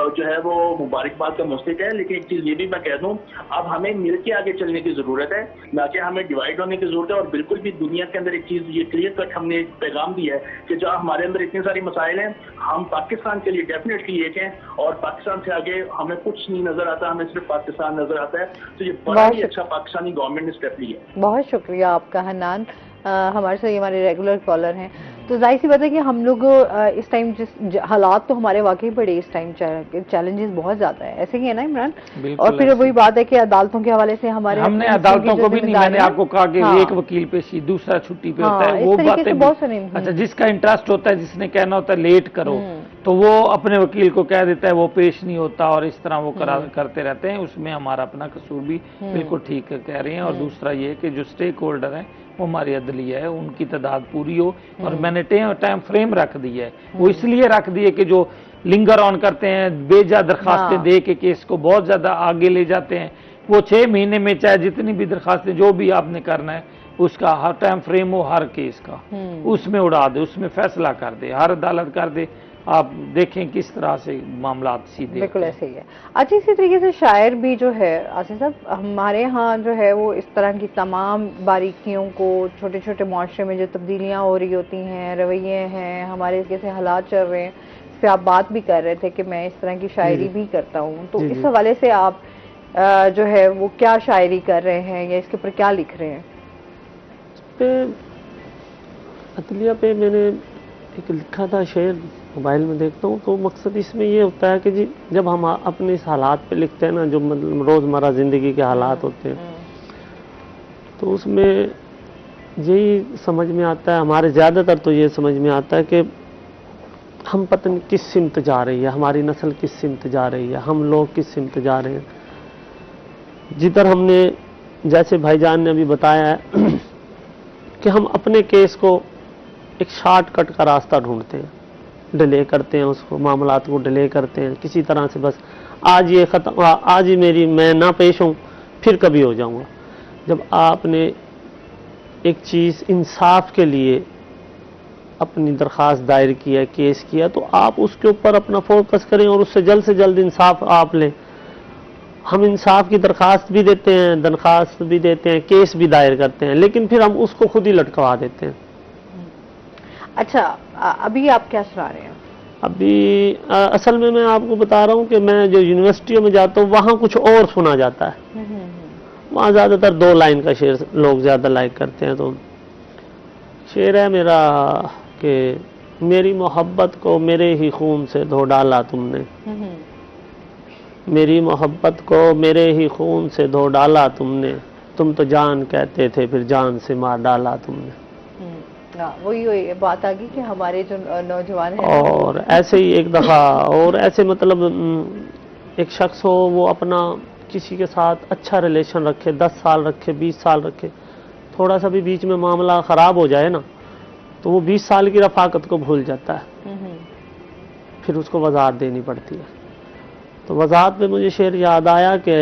जो है वो मुबारकबाद का मुस्तक है। लेकिन एक चीज ये भी मैं कह दूं, अब हमें मिलकर आगे चलने की जरूरत है, ना कि हमें डिवाइड होने की जरूरत है। और बिल्कुल भी दुनिया के अंदर एक चीज ये क्लियर कट हमने एक पैगाम दिया है कि जहाँ हमारे अंदर इतने सारे मसाइल हैं, हम पाकिस्तान के लिए डेफिनेटली एक हैं, और पाकिस्तान से आगे हमें कुछ नहीं नजर आता, हमें सिर्फ पाकिस्तान नजर आता है। तो ये बड़ा ही अच्छा पाकिस्तानी गवर्नमेंट ने स्टेप लिया है। बहुत शुक्रिया आपका हन्नान। हमारे साथ ये हमारे रेगुलर कॉलर हैं, तो जाहिर सी बात है कि हम लोग इस टाइम हालात तो हमारे वाकई बड़े इस टाइम चैलेंजेस बहुत ज्यादा है, ऐसे ही है ना इमरान? और फिर वही बात है कि अदालतों के हवाले से हमारे हमने अदालतों को भी नहीं, मैंने आपको कहा कि एक वकील पेशी दूसरा छुट्टी पे होता है, वो बातें अच्छा जिसका इंटरेस्ट होता है, जिसने कहना होता है लेट करो, तो वो अपने वकील को कह देता है, वो पेश नहीं होता, और इस तरह वो करते रहते हैं। उसमें हमारा अपना कसूर भी बिल्कुल ठीक कह रहे हैं। और दूसरा ये कि जो स्टेक होल्डर है वो हमारी अदलिया है, उनकी तादाद पूरी हो, और मैंने टाइम फ्रेम रख दी है। वो इसलिए रख दी है कि जो लिंगर ऑन करते हैं, बेजा दरखास्तें दे के केस को बहुत ज्यादा आगे ले जाते हैं, वो 6 महीने में चाहे जितनी भी दरखास्तें जो भी आपने करना है उसका हर टाइम फ्रेम हो, हर केस का उसमें उड़ा दे, उसमें फैसला कर दे, हर अदालत कर दे। आप देखें किस तरह से मामला सीधे, बिल्कुल ऐसे ही है। अच्छा, इसी तरीके से शायर भी जो है आसिफ साहब, हमारे यहाँ जो है वो इस तरह की तमाम बारीकियों को, छोटे छोटे मुआशरे में जो तब्दीलियाँ हो रही होती हैं, रवैये हैं, हमारे कैसे हालात चल रहे हैं, इस पर आप बात भी कर रहे थे कि मैं इस तरह की शायरी भी करता हूँ, तो इस हवाले से आप जो है वो क्या शायरी कर रहे हैं या इसके ऊपर क्या लिख रहे हैं? अदलिया पे मैंने एक लिखा था शेर, मोबाइल में देखता हूँ, तो मकसद इसमें ये होता है कि जी जब हम अपने इस हालात पे लिखते हैं ना, जो मतलब रोज़मर्रा ज़िंदगी के हालात होते हैं, तो उसमें यही समझ में आता है, हमारे ज़्यादातर तो ये समझ में आता है कि हम पता नहीं किस सिमत जा रही है, हमारी नस्ल किस सिमत जा रही है, हम लोग किस सिमत जा रहे हैं। जिधर हमने, जैसे भाईजान ने अभी बताया है कि हम अपने केस को एक शॉर्टकट का रास्ता ढूंढते हैं, डिले करते हैं, उसको मामलात को डिले करते हैं किसी तरह से, बस आज ये ख़त्म, आज ही मैं ना पेश हूँ, फिर कभी हो जाऊँगा। जब आपने एक चीज़ इंसाफ के लिए अपनी दरख्वास्त दायर किया, केस किया, तो आप उसके ऊपर अपना फोकस करें और उससे जल्द इंसाफ आप लें। हम इंसाफ की दरख्वास्त भी देते हैं, केस भी दायर करते हैं, लेकिन फिर हम उसको खुद ही लटकवा देते हैं। अच्छा, अभी आप क्या सुना रहे हैं? अभी असल में मैं आपको बता रहा हूँ कि मैं जो यूनिवर्सिटियों में जाता हूँ वहाँ कुछ और सुना जाता है, वहाँ ज़्यादातर 2 लाइन का शेर लोग ज़्यादा लाइक करते हैं। तो शेर है मेरा कि मेरी मोहब्बत को मेरे ही खून से धो डाला तुमने, मेरी मोहब्बत को मेरे ही खून से धो डाला तुमने, तुम तो जान कहते थे फिर जान से मार डाला तुमने। वही बात आ गई कि हमारे जो नौजवान हैं, और ऐसे ही एक दफ़ा, और ऐसे मतलब एक शख्स हो, वो अपना किसी के साथ अच्छा रिलेशन रखे, 10 साल रखे, 20 साल रखे, थोड़ा सा भी बीच में मामला ख़राब हो जाए ना, तो वो 20 साल की रफ़ाकत को भूल जाता है, फिर उसको वजाहत देनी पड़ती है। तो वजाहत पे मुझे शेर याद आया कि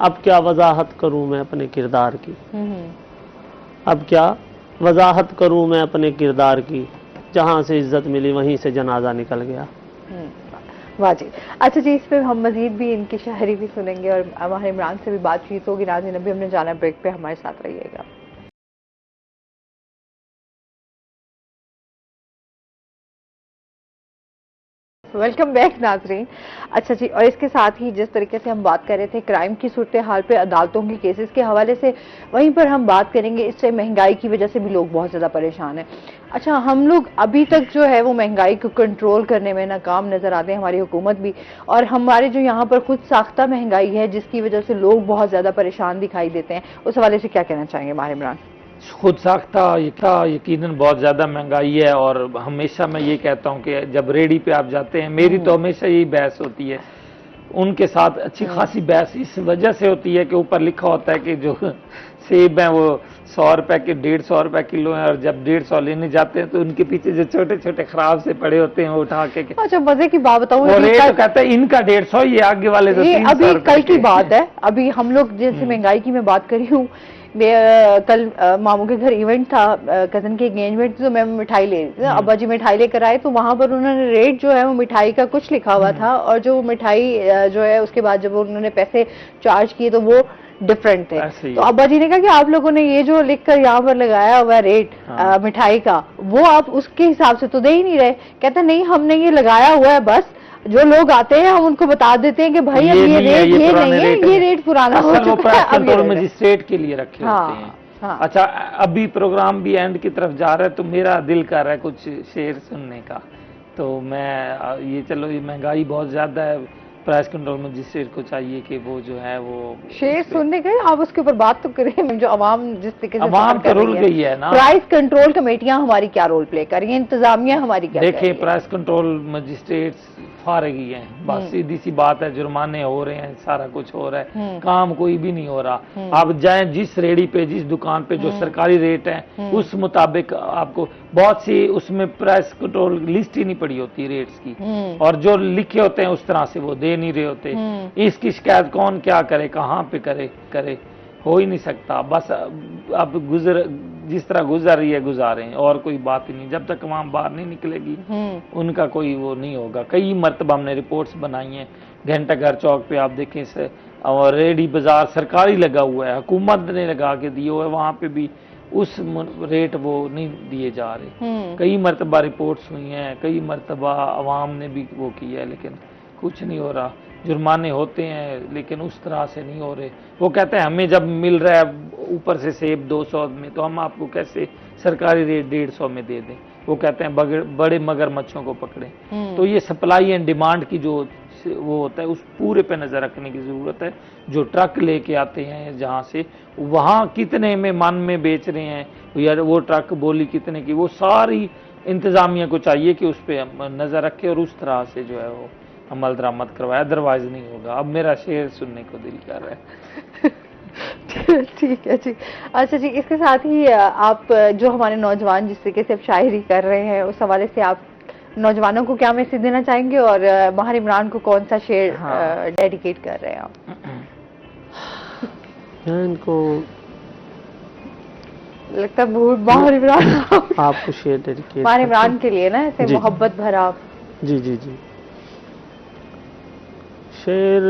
अब क्या वजाहत करूं मैं अपने किरदार की, अब क्या वजाहत करूं मैं अपने किरदार की, जहां से इज्जत मिली वहीं से जनाजा निकल गया। वाह जी। अच्छा जी, इस पे हम मजीद भी इनकी शायरी भी सुनेंगे और हमारे इमरान से भी बातचीत होगी। नाज़रीन, अभी हमने जाना ब्रेक पे, हमारे साथ रहिएगा। वेलकम बैक नाजरीन। अच्छा जी, और इसके साथ ही जिस तरीके से हम बात कर रहे थे क्राइम की सूरत हाल पे, अदालतों की केसेस के हवाले से, वहीं पर हम बात करेंगे इससे महंगाई की वजह से भी लोग बहुत ज़्यादा परेशान हैं। अच्छा, हम लोग अभी तक जो है वो महंगाई को कंट्रोल करने में नाकाम नज़र आते हैं, हमारी हुकूमत भी, और हमारे जो यहाँ पर खुद साख्ता महंगाई है जिसकी वजह से लोग बहुत ज़्यादा परेशान दिखाई देते हैं, उस हवाले से क्या कहना चाहेंगे माहिर इमरान? खुद साख्ता यकीनन बहुत ज़्यादा महंगाई है। और हमेशा मैं ये कहता हूँ कि जब रेडी पे आप जाते हैं, मेरी तो हमेशा यही बहस होती है, उनके साथ अच्छी खासी बहस इस वजह से होती है कि ऊपर लिखा होता है कि जो सेब हैं वो 100 रुपए के 150 रुपए किलो हैं, और जब 150 लेने जाते हैं तो उनके पीछे जो छोटे छोटे खराब से पड़े होते हैं वो उठा के अच्छा मजे की बात बताऊं, वो रेट तो कहते हैं इनका 150, ये आगे वाले तो ये 300 अभी रुपए कल की के। बात है। अभी हम लोग जैसे महंगाई की मैं बात कर रही हूँ, कल मामू के घर इवेंट था, कजन की एंगेजमेंट थी, तो मैं मिठाई ले रही थी। अब्बा जी मिठाई लेकर आए, तो वहां पर उन्होंने रेट जो है वो मिठाई का कुछ लिखा हुआ था, और जो मिठाई जो है उसके बाद जब उन्होंने पैसे चार्ज किए तो वो डिफरेंट थे। ऐसे ही तो अब्बा जी ने कहा कि आप लोगों ने ये जो लिखकर यहाँ पर लगाया हुआ रेट मिठाई का, वो आप उसके हिसाब से तो दे ही नहीं रहे। कहते नहीं, हमने ये लगाया हुआ है, बस जो लोग आते हैं हम उनको बता देते हैं कि भाई अब ये रेट ये नहीं है, ये रेट पुराना हो चुका है, अब ये रेट है। मजिस्ट्रेट के लिए रखे होते हैं। हाँ। अच्छा, अभी प्रोग्राम भी एंड की तरफ जा रहा है, तो मेरा दिल कर रहा है कुछ शेर सुनने का। तो मैं ये चलो, ये महंगाई बहुत ज्यादा है, प्राइस कंट्रोल मजिस्ट्रेट को चाहिए कि वो जो है वो शेर सुनने गए आप, उसके ऊपर बात तो करें। जो अवाम जिस तरीके से अवाम तो रुल गई है ना, प्राइस कंट्रोल कमेटियां हमारी क्या रोल प्ले कर रही है, इंतजामिया हमारी क्या देखिए प्राइस कंट्रोल मजिस्ट्रेट्स फारगी हैं, बस सीधी सी बात है, जुर्माने हो रहे हैं, सारा कुछ हो रहा है, काम कोई भी नहीं हो रहा। आप जाएं जिस रेडी पे, जिस दुकान पे जो सरकारी रेट है उस मुताबिक आपको, बहुत सी उसमें प्राइस कंट्रोल लिस्ट ही नहीं पड़ी होती रेट्स की, और जो लिखे होते हैं उस तरह से वो दे नहीं रहे होते। इसकी शिकायत कौन क्या करे, कहाँ पे करे, हो ही नहीं सकता। बस अब जिस तरह गुजर रही है गुजारें, और कोई बात ही नहीं। जब तक वहां बाहर नहीं निकलेगी उनका कोई वो नहीं होगा। कई मरतबा हमने रिपोर्ट्स बनाई हैं, घंटा घर चौक पे आप देखें से, और रेडी बाजार सरकारी लगा हुआ है, हुकूमत ने लगा के दिए हुए, वहां पे भी उस रेट वो नहीं दिए जा रहे। कई मरतबा रिपोर्ट्स हुई हैं, कई मरतबा अवाम ने भी वो किया है, लेकिन कुछ नहीं हो रहा। जुर्माने होते हैं लेकिन उस तरह से नहीं हो रहे। वो कहते हैं हमें जब मिल रहा है ऊपर से सेब 200 में, तो हम आपको कैसे सरकारी रेट 150 में दे दें। वो कहते हैं बड़े मगरमच्छों को पकड़ें। तो ये सप्लाई एंड डिमांड की जो वो होता है उस पूरे पे नजर रखने की जरूरत है। जो ट्रक लेके आते हैं जहाँ से, वहाँ कितने में मन में बेच रहे हैं, यार वो ट्रक बोली कितने की, वो सारी इंतजामिया को चाहिए कि उस पर नजर रखे और उस तरह से जो है वो अमल दरामद करवाए, अदरवाइज नहीं होगा। अब मेरा शेर सुनने को दिल कर रहा है। ठीक है जी। अच्छा जी, इसके साथ ही आप जो हमारे नौजवान जिस तरीके से अब शायरी कर रहे हैं, उस हवाले से आप नौजवानों को क्या मैसेज देना चाहेंगे, और माहिर इमरान को कौन सा शेर डेडिकेट कर रहे हैं आप? मैं इनको लगता है माहिर इमरान आपको शेर डेडिकेट, माहिर इमरान के लिए ना, ऐसे मोहब्बत भरा। जी शेर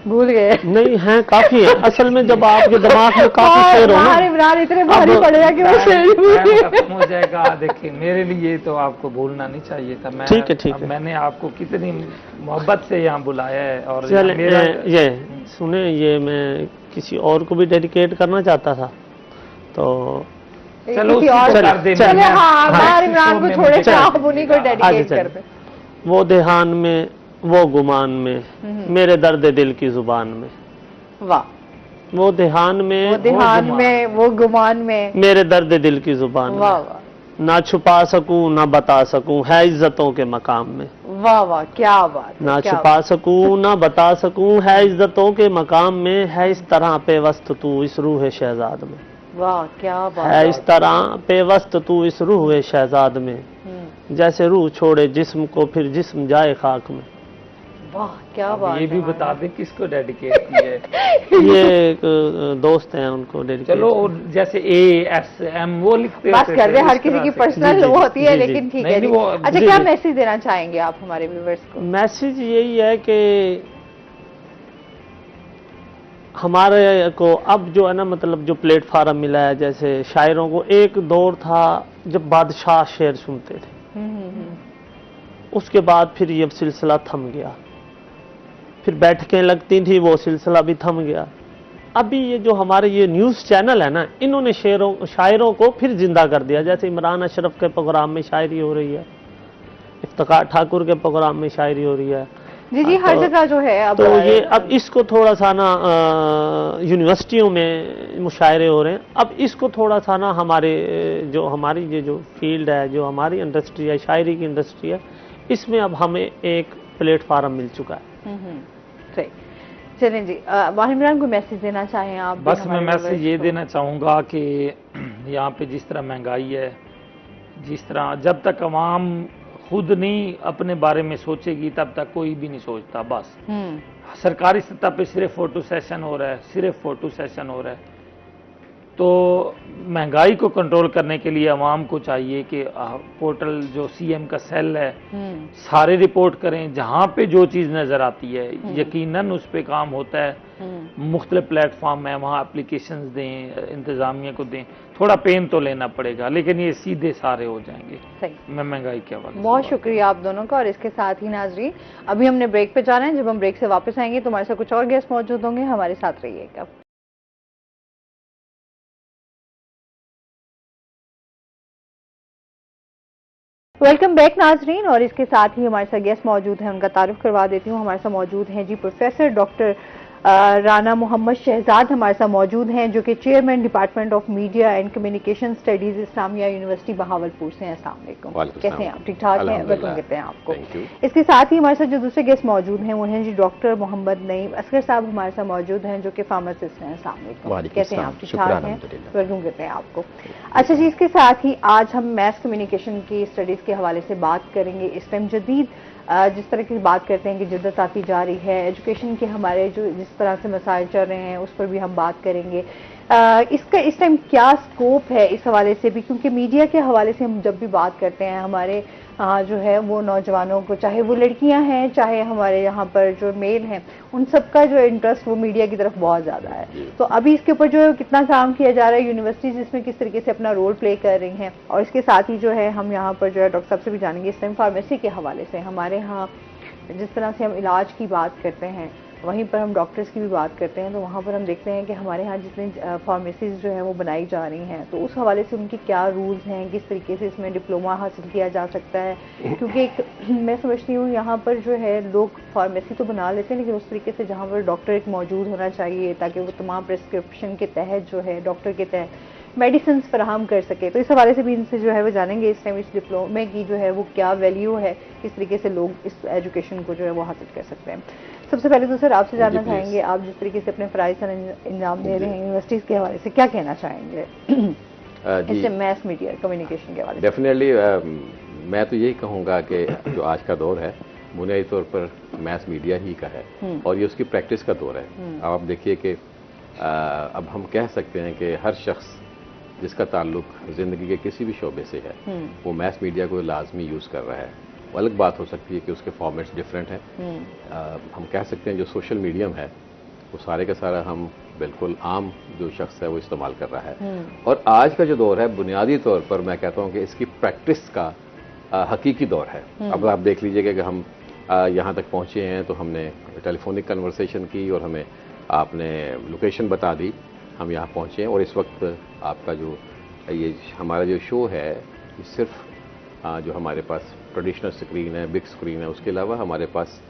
भूल गए? नहीं है, काफी है असल में। जब आपके दिमाग में काफी शेर हो ना, इमरान इतने भारी पड़ेगा कि वो शेर खत्म हो जाएगा। देखिए मेरे लिए तो आपको भूलना नहीं चाहिए था। मैं ठीक है। मैंने आपको कितनी मोहब्बत से यहाँ बुलाया है, और मेरा ये सुने, ये मैं किसी और को भी डेडिकेट करना चाहता था, तो चलो कर दे। हाँ, माहिर इमरान को छोड़े, आप उन्हीं को डेडिकेट कर दें। वो देहान में, वो गुमान में, मेरे दर्द दिल की जुबान में। वाह। वो देहान में, वो गुमान में, मेरे दर्द दिल की जुबान में। वाह। ना छुपा सकूं ना बता सकूं, है इज्जतों के मकाम में। वाह, क्या बात। ना छुपा सकूं ना बता सकूं, है इज्जतों के मकाम में, है इस तरह पेवस्त तू इस रूह शहजाद में। वाह, क्या बात है इस तरह पेवस्त तू इस रूह शहजाद में, जैसे रूह छोड़े जिस्म को फिर जिस्म जाए खाक में। वाह, क्या बात। ये भी बता दें किसको डेडिकेट किया है? ये एक दोस्त हैं, उनको डेडिकेट। चलो, जैसे ASM वो लिखते बस कर दे, हर किसी की पर्सनल वो होती है, लेकिन ठीक है। अच्छा, क्या मैसेज देना चाहेंगे आप हमारे व्यूअर्स को? मैसेज यही है कि हमारे को अब जो है ना, मतलब जो प्लेटफार्म मिला है, जैसे शायरों को एक दौर था जब बादशाह शेर सुनते थे, उसके बाद फिर ये सिलसिला थम गया, फिर बैठकें लगती थी, वो सिलसिला भी थम गया। अभी ये जो हमारे ये न्यूज़ चैनल है ना, इन्होंने शायरों को फिर जिंदा कर दिया। जैसे इमरान अशरफ के प्रोग्राम में शायरी हो रही है, इफ्तिखार ठाकुर के प्रोग्राम में शायरी हो रही है। जी, हर जगह जो है अब, तो ये अब इसको थोड़ा सा ना यूनिवर्सिटियों में मुशायरे हो रहे हैं। अब इसको थोड़ा सा ना हमारी ये जो फील्ड है, जो हमारी इंडस्ट्री है, शायरी की इंडस्ट्री है, इसमें अब हमें एक प्लेटफार्म मिल चुका है। सही। चलें जी, माहिर इमरान, कोई मैसेज देना चाहें आप? बस मैं मैसेज ये देना चाहूँगा कि यहाँ पे जिस तरह महंगाई है, जिस तरह जब तक अवाम खुद नहीं अपने बारे में सोचेगी तब तक कोई भी नहीं सोचता। बस सरकारी सतह पे सिर्फ फोटो सेशन हो रहा है, सिर्फ फोटो सेशन हो रहा है। तो महंगाई को कंट्रोल करने के लिए अवाम को चाहिए कि पोर्टल जो सीएम का सेल है सारे रिपोर्ट करें, जहाँ पे जो चीज़ नज़र आती है यकीनन उस पर काम होता है। मुख्तलिफ प्लेटफॉर्म है, वहाँ एप्लीकेशंस दें, इंतज़ामिया को दें। थोड़ा पेन तो लेना पड़ेगा लेकिन ये सीधे सारे हो जाएंगे। सही। मैं महंगाई के हवाले। बहुत शुक्रिया आप दोनों का। और इसके साथ ही नाजरीन, अभी हमने ब्रेक पे जाना है। जब हम ब्रेक से वापस आएंगे तो हमारे साथ कुछ और गेस्ट मौजूद होंगे, हमारे साथ रहिएगा। वेलकम बैक नाजरीन। और इसके साथ ही हमारे साथ गेस्ट मौजूद हैं, उनका तारुफ करवा देती हूँ। हमारे साथ मौजूद हैं जी प्रोफेसर डॉक्टर राना मोहम्मद शहजाद हमारे साथ मौजूद हैं, जो कि chairman department of media and communication studies Islamia university Bahawalpur से हैं। अस्सलाम वालेकुम, कैसे हैं आप? ठीक ठाक हैं? वेलकम कहते हैं आपको। इसके साथ ही हमारे साथ जो दूसरे गेस्ट मौजूद हैं वो हैं जी डॉक्टर मोहम्मद नईम असगर साहब हमारे साथ मौजूद हैं, जो कि फार्मासिस्ट हैं। अस्सलाम वालेकुम, कैसे हैं आप? ठीक ठाक हैं? वेलकम कहते हैं आपको। अच्छा जी, इसके साथ ही आज हम मैस कम्युनिकेशन की स्टडीज के हवाले से बात करेंगे। इस टाइम जदीद जिस तरह की बात करते हैं कि जिद्दत आती जा रही है, एजुकेशन के हमारे जो जिस तरह से मसाइल चल रहे हैं उस पर भी हम बात करेंगे। इसका इस टाइम क्या स्कोप है इस हवाले से भी, क्योंकि मीडिया के हवाले से हम जब भी बात करते हैं हमारे जो है वो नौजवानों को, चाहे वो लड़कियां हैं चाहे हमारे यहाँ पर जो मेल हैं, उन सबका जो इंटरेस्ट वो मीडिया की तरफ बहुत ज़्यादा है। तो अभी इसके ऊपर जो है कितना काम किया जा रहा है, यूनिवर्सिटीज़ इसमें किस तरीके से अपना रोल प्ले कर रही हैं। और इसके साथ ही जो है हम यहाँ पर जो है डॉक्टर साहब से भी जानेंगे इस टाइम फार्मेसी के हवाले से। हमारे यहाँ जिस तरह से हम इलाज की बात करते हैं वहीं पर हम डॉक्टर्स की भी बात करते हैं, तो वहाँ पर हम देखते हैं कि हमारे यहाँ जितनी फार्मेसीज जो है वो बनाई जा रही हैं, तो उस हवाले से उनके क्या रूल्स हैं, किस तरीके से इसमें डिप्लोमा हासिल किया जा सकता है। क्योंकि एक मैं समझती हूँ यहाँ पर जो है लोग फार्मेसी तो बना लेते हैं लेकिन उस तरीके से जहाँ पर डॉक्टर एक मौजूद होना चाहिए ताकि वो तमाम प्रिस्क्रिप्शन के तहत जो है डॉक्टर के तहत मेडिसिन फराहम कर सके। तो इस हवाले से भी इनसे जो है वो जानेंगे इस टाइम इस डिप्लोमे की जो है वो क्या वैल्यू है, किस तरीके से लोग इस एजुकेशन को जो है वो हासिल कर सकते हैं। सबसे पहले तो सर आपसे जानना चाहेंगे, आप जिस तरीके से अपने फ़राइज़ इंजाम दे रहे हैं यूनिवर्सिटीज़ के हवाले से क्या कहना चाहेंगे इससे मैस मीडिया कम्युनिकेशन के हवाले से? डेफिनेटली मैं तो यही कहूँगा कि जो आज का दौर है बुनियादी तौर पर मैस मीडिया ही का है और ये उसकी प्रैक्टिस का दौर है। अब आप देखिए कि अब हम कह सकते हैं कि हर शख्स जिसका ताल्लुक ज़िंदगी के किसी भी शोबे से है वो मैस मीडिया को लाजमी यूज़ कर रहा है। वो अलग बात हो सकती है कि उसके फॉर्मेट्स डिफरेंट हैं। हम कह सकते हैं जो सोशल मीडियम है वो सारे का सारा हम बिल्कुल आम जो शख्स है वो इस्तेमाल कर रहा है। और आज का जो दौर है बुनियादी तौर पर मैं कहता हूँ कि इसकी प्रैक्टिस का हकीकी दौर है। अब आप देख लीजिएगा कि हम यहाँ तक पहुँचे हैं तो हमने टेलीफोनिक कन्वर्सेशन की और हमें आपने लोकेशन बता दी, हम यहाँ पहुँचे हैं। और इस वक्त आपका जो ये हमारा जो शो है ये सिर्फ जो हमारे पास ट्रेडिशनल स्क्रीन है, बिग स्क्रीन है, उसके अलावा हमारे पास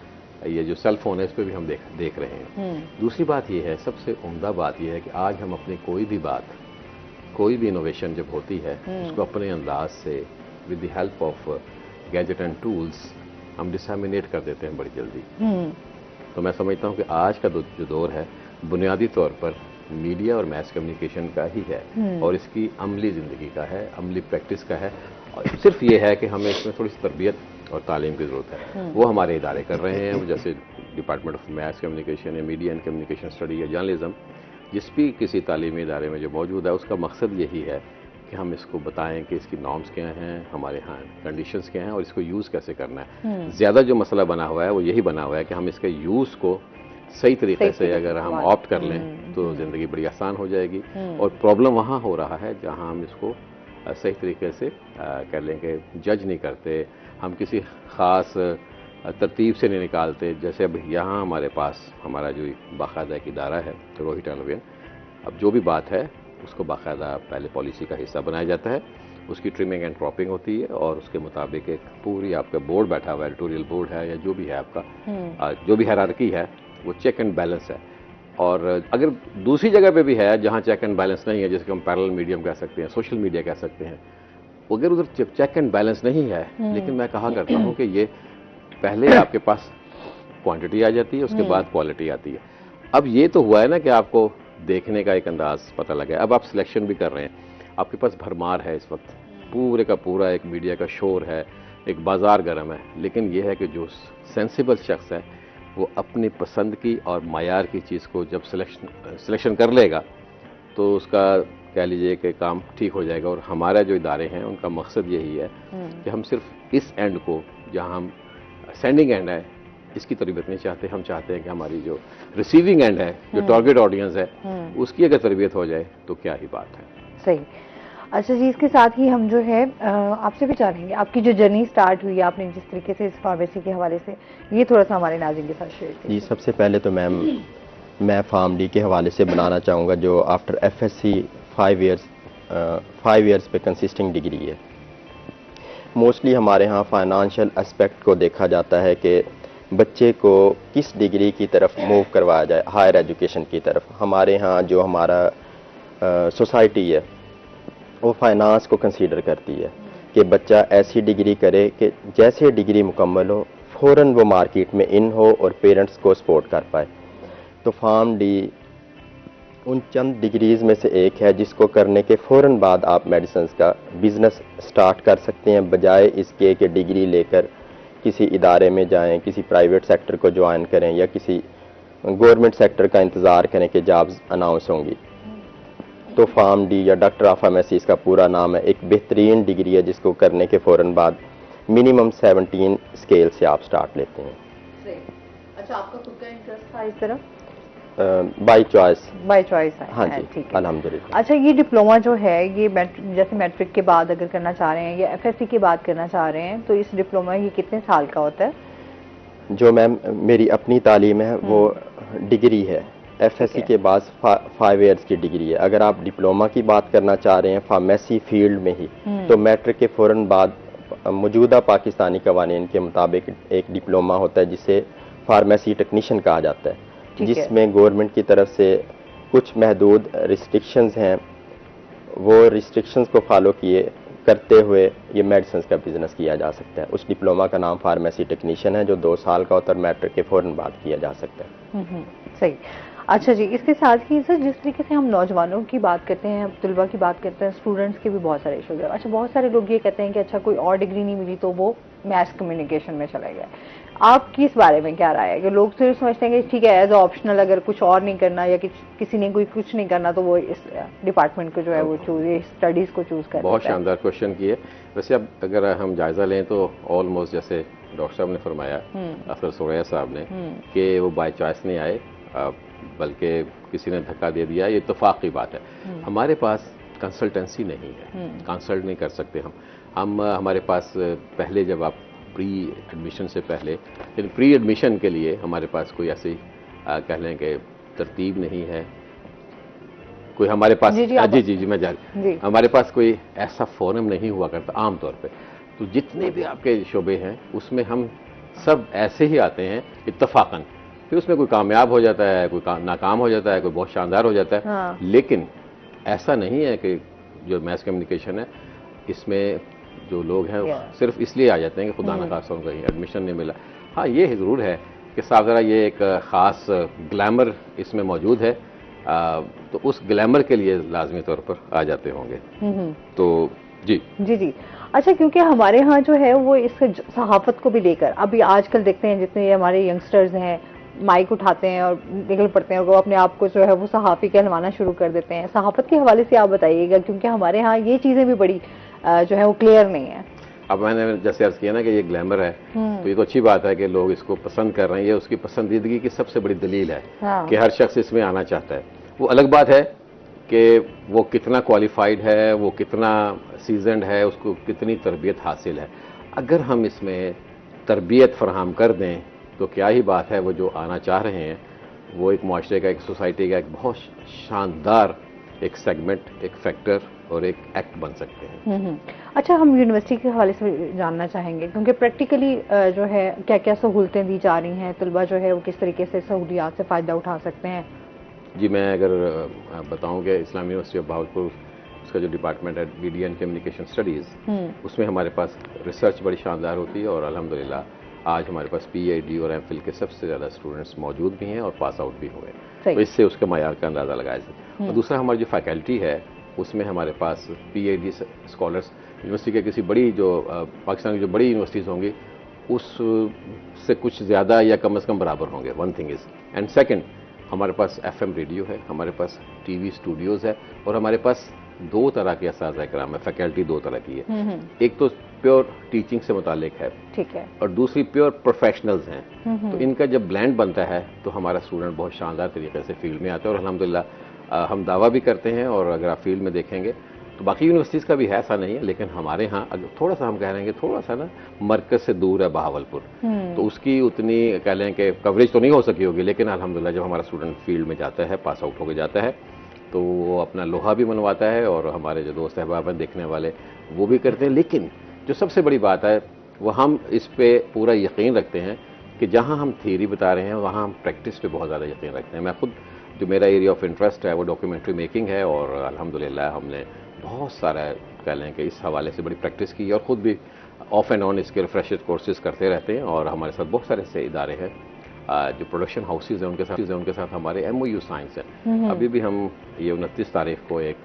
ये जो सेल फोन है इस पर भी हम देख रहे हैं। दूसरी बात ये है, सबसे उम्दा बात ये है कि आज हम अपनी कोई भी बात, कोई भी इनोवेशन जब होती है उसको अपने अंदाज से with the help of gadget and tools हम डिसमिनेट कर देते हैं बड़ी जल्दी। तो मैं समझता हूँ कि आज का जो दौर है बुनियादी तौर पर मीडिया और मैस कम्युनिकेशन का ही है और इसकी अमली ज़िंदगी का है, अमली प्रैक्टिस का है। और सिर्फ ये है कि हमें इसमें थोड़ी सी तरबियत और तालीम की ज़रूरत है। वो हमारे इदारे कर रहे हैं, जैसे डिपार्टमेंट ऑफ मैस कम्युनिकेशन या मीडिया एंड कम्युनिकेशन स्टडी या जर्नलिज्म, जिस भी किसी तालीमी इदारे में जो मौजूद है उसका मकसद यही है कि हम इसको बताएं कि इसकी नॉर्म्स क्या हैं, हमारे यहाँ कंडीशंस क्या हैं और इसको यूज़ कैसे करना है। ज़्यादा जो मसला बना हुआ है वो यही बना हुआ है कि हम इसके यूज़ को सही तरीके से अगर हम ऑप्ट कर लें तो ज़िंदगी बड़ी आसान हो जाएगी। और प्रॉब्लम वहाँ हो रहा है जहाँ हम इसको सही तरीके से कर लें कि जज नहीं करते, हम किसी ख़ास तरतीब से नहीं निकालते। जैसे अब यहाँ हमारे पास हमारा जो बाकायदा एक इदारा है रोहित अलवियन, अब जो भी बात है उसको बाकायदा पहले पॉलिसी का हिस्सा बनाया जाता है, उसकी ट्रिमिंग एंड क्रॉपिंग होती है और उसके मुताबिक एक पूरी आपका बोर्ड बैठा हुआ है, एडिटोरियल बोर्ड है या जो भी है आपका जो भी हायरार्की है वो चेक एंड बैलेंस है। और अगर दूसरी जगह पे भी है जहाँ चेक एंड बैलेंस नहीं है, जैसे हम पैरेलल मीडियम कह सकते हैं, सोशल मीडिया कह सकते हैं, अगर उधर चेक एंड बैलेंस नहीं है, लेकिन मैं कहा करता हूँ कि ये पहले आपके पास क्वांटिटी आ जाती है, उसके बाद क्वालिटी आती है। अब ये तो हुआ है ना कि आपको देखने का एक अंदाज पता लगा, अब आप सिलेक्शन भी कर रहे हैं, आपके पास भरमार है इस वक्त, पूरे का पूरा एक मीडिया का शोर है, एक बाजार गर्म है, लेकिन यह है कि जो सेंसिबल शख्स है वो अपनी पसंद की और मायार की चीज़ को जब सिलेक्शन कर लेगा तो उसका कह लीजिए कि काम ठीक हो जाएगा। और हमारा जो इदारे हैं उनका मकसद यही है कि हम सिर्फ इस एंड को, जहां हम सेंडिंग एंड है, इसकी तरबियत नहीं चाहते। हम चाहते हैं कि हमारी जो रिसीविंग एंड है, जो टारगेट ऑडियंस है, उसकी अगर तरबियत हो जाए तो क्या ही बात है। सही। अच्छा जी, इसके साथ ही हम जो है आपसे भी जानेंगे आपकी जो जर्नी स्टार्ट हुई, आपने जिस तरीके से इस फार्मेसी के हवाले से, ये थोड़ा सा हमारे नाज़रीन के साथ शेयर कीजिए। जी, सबसे पहले तो मैम मैं फार्मडी के हवाले से बनाना चाहूँगा, जो आफ्टर एफएससी 5 इयर्स पे कंसिस्टिंग डिग्री है। मोस्टली हमारे यहाँ फाइनेंशियल एस्पेक्ट को देखा जाता है कि बच्चे को किस डिग्री की तरफ मूव करवाया जाए, हायर एजुकेशन की तरफ। हमारे यहाँ जो हमारा सोसाइटी है वो फाइनेंस को कंसीडर करती है कि बच्चा ऐसी डिग्री करे कि जैसे डिग्री मुकम्मल हो फ़ौरन वो मार्केट में इन हो और पेरेंट्स को सपोर्ट कर पाए। तो फार्मडी उन चंद डिग्रीज़ में से एक है जिसको करने के फ़ौरन बाद आप मेडिसिन का बिज़नेस स्टार्ट कर सकते हैं, बजाय इसके कि डिग्री लेकर किसी इदारे में जाएं, किसी प्राइवेट सेक्टर को ज्वाइन करें या किसी गवर्नमेंट सेक्टर का इंतज़ार करें कि जॉब्स अनाउंस होंगी। तो फार्मडी या डॉक्टर ऑफ फार्मेसी इसका पूरा नाम है, एक बेहतरीन डिग्री है जिसको करने के फ़ौरन बाद मिनिमम 17 स्केल से आप स्टार्ट लेते हैं। अच्छा, आपका खुद का इंटरेस्ट था इस तरफ? बाय चॉइस है। हाँ जी, ठीक है, अल्हम्दुलिल्लाह। अच्छा, ये डिप्लोमा जो है ये जैसे मैट्रिक के बाद अगर करना चाह रहे हैं या एफएससी के बाद करना चाह रहे हैं, तो इस डिप्लोमा ये कितने साल का होता है? जो मैम मेरी अपनी तालीम है वो डिग्री है, एफएससी के बाद 5 इयर्स की डिग्री है। अगर आप डिप्लोमा की बात करना चाह रहे हैं फार्मेसी फील्ड में ही, तो मैट्रिक के फ़ौरन बाद मौजूदा पाकिस्तानी कवानीन के मुताबिक एक डिप्लोमा होता है जिसे फार्मेसी टेक्नीशियन कहा जाता है, जिसमें गवर्नमेंट की तरफ से कुछ महदूद रिस्ट्रिक्शंस हैं। वो रिस्ट्रिक्शंस को फॉलो करते हुए ये मेडिसिन का बिजनेस किया जा सकता है। उस डिप्लोमा का नाम फार्मेसी टेक्नीशियन है, जो 2 साल का होता है, मैट्रिक के फ़ौरन बाद किया जा सकता है। सही। अच्छा जी, इसके साथ ही सर जिस तरीके से हम नौजवानों की बात करते हैं, तलबा की बात करते हैं, स्टूडेंट्स के भी बहुत सारे इशूज़ हैं। अच्छा, बहुत सारे लोग ये कहते हैं कि अच्छा कोई और डिग्री नहीं मिली तो वो मैस कम्युनिकेशन में चले गए। आपकी इस बारे में क्या राय है कि लोग सिर्फ समझते हैं कि ठीक है एज ऑप्शनल, अगर कुछ और नहीं करना या किसी ने कोई कुछ नहीं करना तो वो इस डिपार्टमेंट को जो है वो स्टडीज़ को चूज़ कर। बहुत शानदार क्वेश्चन किए। वैसे अब अगर हम जायज़ा लें तो ऑलमोस्ट जैसे डॉक्टर साहब ने फरमाया, अफसर सोरैया साहब ने, कि वो बाय चॉइस नहीं आए, बल्कि किसी ने धक्का दे दिया। ये इत्तेफाक की बात है। हमारे पास कंसल्टेंसी नहीं है, कंसल्ट नहीं कर सकते हम हमारे पास पहले जब आप प्री एडमिशन से पहले, लेकिन प्री एडमिशन के लिए हमारे पास कोई ऐसी कह लें कि तरतीब नहीं है, कोई हमारे पास जी मैं जारी, हमारे पास कोई ऐसा फोरम नहीं हुआ करता आम तौर पे। तो जितने भी आपके शोबे हैं उसमें हम सब ऐसे ही आते हैं इत्तफाकन, फिर उसमें कोई कामयाब हो जाता है, कोई नाकाम हो जाता है, कोई बहुत शानदार हो जाता है। हाँ। लेकिन ऐसा नहीं है कि जो मैस कम्युनिकेशन है इसमें जो लोग हैं सिर्फ इसलिए आ जाते हैं कि खुदा न खासा उनको कहीं एडमिशन नहीं मिला। हाँ, ये ज़रूर है कि साहब ज़रा ये एक ख़ास ग्लैमर इसमें मौजूद है, तो उस ग्लैमर के लिए लाजमी तौर पर आ जाते होंगे। तो जी। अच्छा, क्योंकि हमारे यहाँ जो है वो इस सहाफ़त को भी लेकर अभी आजकल देखते हैं जितने हमारे यंगस्टर्स हैं माइक उठाते हैं और निकल पड़ते हैं और वो अपने आप को जो है वो सहाफ़ी कहलवाना शुरू कर देते हैं। सहाफ़त के हवाले से आप बताइएगा, क्योंकि हमारे यहाँ ये चीज़ें भी बड़ी जो है वो क्लियर नहीं है। अब मैंने जैसे अर्ज किया ना कि ये ग्लैमर है, तो ये तो अच्छी बात है कि लोग इसको पसंद कर रहे हैं। ये उसकी पसंदीदगी की सबसे बड़ी दलील है। हाँ। कि हर शख्स इसमें आना चाहता है। वो अलग बात है कि वो कितना क्वालिफाइड है, वो कितना सीजनड है, उसको कितनी तरबियत हासिल है। अगर हम इसमें तरबियत फराहम कर दें तो क्या ही बात है। वो जो आना चाह रहे हैं वो एक माशरे का, एक सोसाइटी का एक बहुत शानदार एक सेगमेंट, एक फैक्टर और एक एक्ट बन सकते हैं। अच्छा, हम यूनिवर्सिटी के हवाले से जानना चाहेंगे, क्योंकि प्रैक्टिकली जो है क्या क्या सहूलतें दी जा रही हैं, तलबा जो है वो किस तरीके से सहूलियात से फ़ायदा उठा सकते हैं। जी, मैं अगर बताऊं कि इस्लामी यूनिवर्सिटी ऑफ बहावलपुर, उसका जो डिपार्टमेंट है मीडिया एंड कम्युनिकेशन स्टडीज़, उसमें हमारे पास रिसर्च बड़ी शानदार होती है और अल्हम्दुलिल्लाह आज हमारे पास PhD और MPhil के सबसे ज़्यादा स्टूडेंट्स मौजूद भी हैं और पास आउट भी हुए। सही। तो इससे उसके मयार का अंदाज़ा लगाया जाए। और दूसरा हमारी जो फैकल्टी है उसमें हमारे पास PhD स्कॉलर्स यूनिवर्सिटी के किसी बड़ी जो पाकिस्तान की जो बड़ी यूनिवर्सिटीज़ होंगी उस से कुछ ज़्यादा या कम से कम बराबर होंगे। One thing is and second, हमारे पास FM रेडियो है, हमारे पास TV स्टूडियोज़ है और हमारे पास दो तरह के असातिज़ा कराम है। फैकल्टी दो तरह की है, एक तो प्योर टीचिंग से मुतालिक है, ठीक है, और दूसरी प्योर प्रोफेशनल्स हैं। तो इनका जब ब्लेंड बनता है तो हमारा स्टूडेंट बहुत शानदार तरीके से फील्ड में आता है और अल्हम्दुलिल्लाह हम दावा भी करते हैं। और अगर आप फील्ड में देखेंगे तो बाकी यूनिवर्सिटीज़ का भी है, ऐसा नहीं है, लेकिन हमारे यहाँ अगर थोड़ा सा हम कह रहे हैं कि थोड़ा सा ना मरकज से दूर है बहावलपुर, तो उसकी उतनी कह लें कि कवरेज तो नहीं हो सकी होगी, लेकिन अल्हम्दुलिल्लाह जब हमारा स्टूडेंट फील्ड में जाता है, पास आउट होकर जाता है, तो वो अपना लोहा भी मनवाता है और हमारे जो दोस्त अहबाब हैं देखने वाले वो भी करते हैं। लेकिन जो सबसे बड़ी बात है वो हम इस पे पूरा यकीन रखते हैं कि जहाँ हम थ्योरी बता रहे हैं वहाँ हम प्रैक्टिस पे बहुत ज़्यादा यकीन रखते हैं। मैं खुद जो मेरा एरिया ऑफ इंटरेस्ट है वो डॉक्यूमेंट्री मेकिंग है और अल्हम्दुलिल्लाह हमने बहुत सारा कह लें कि इस हवाले से बड़ी प्रैक्टिस की और ख़ुद भी ऑफ एंड ऑन इसके रिफ्रेशर कोर्सेज करते रहते हैं। और हमारे साथ बहुत सारे ऐसे इदारे हैं जो प्रोडक्शन हाउसेज हैं उनके साथ हमारे MOU साइंस है। अभी भी हम ये 29 तारीख को एक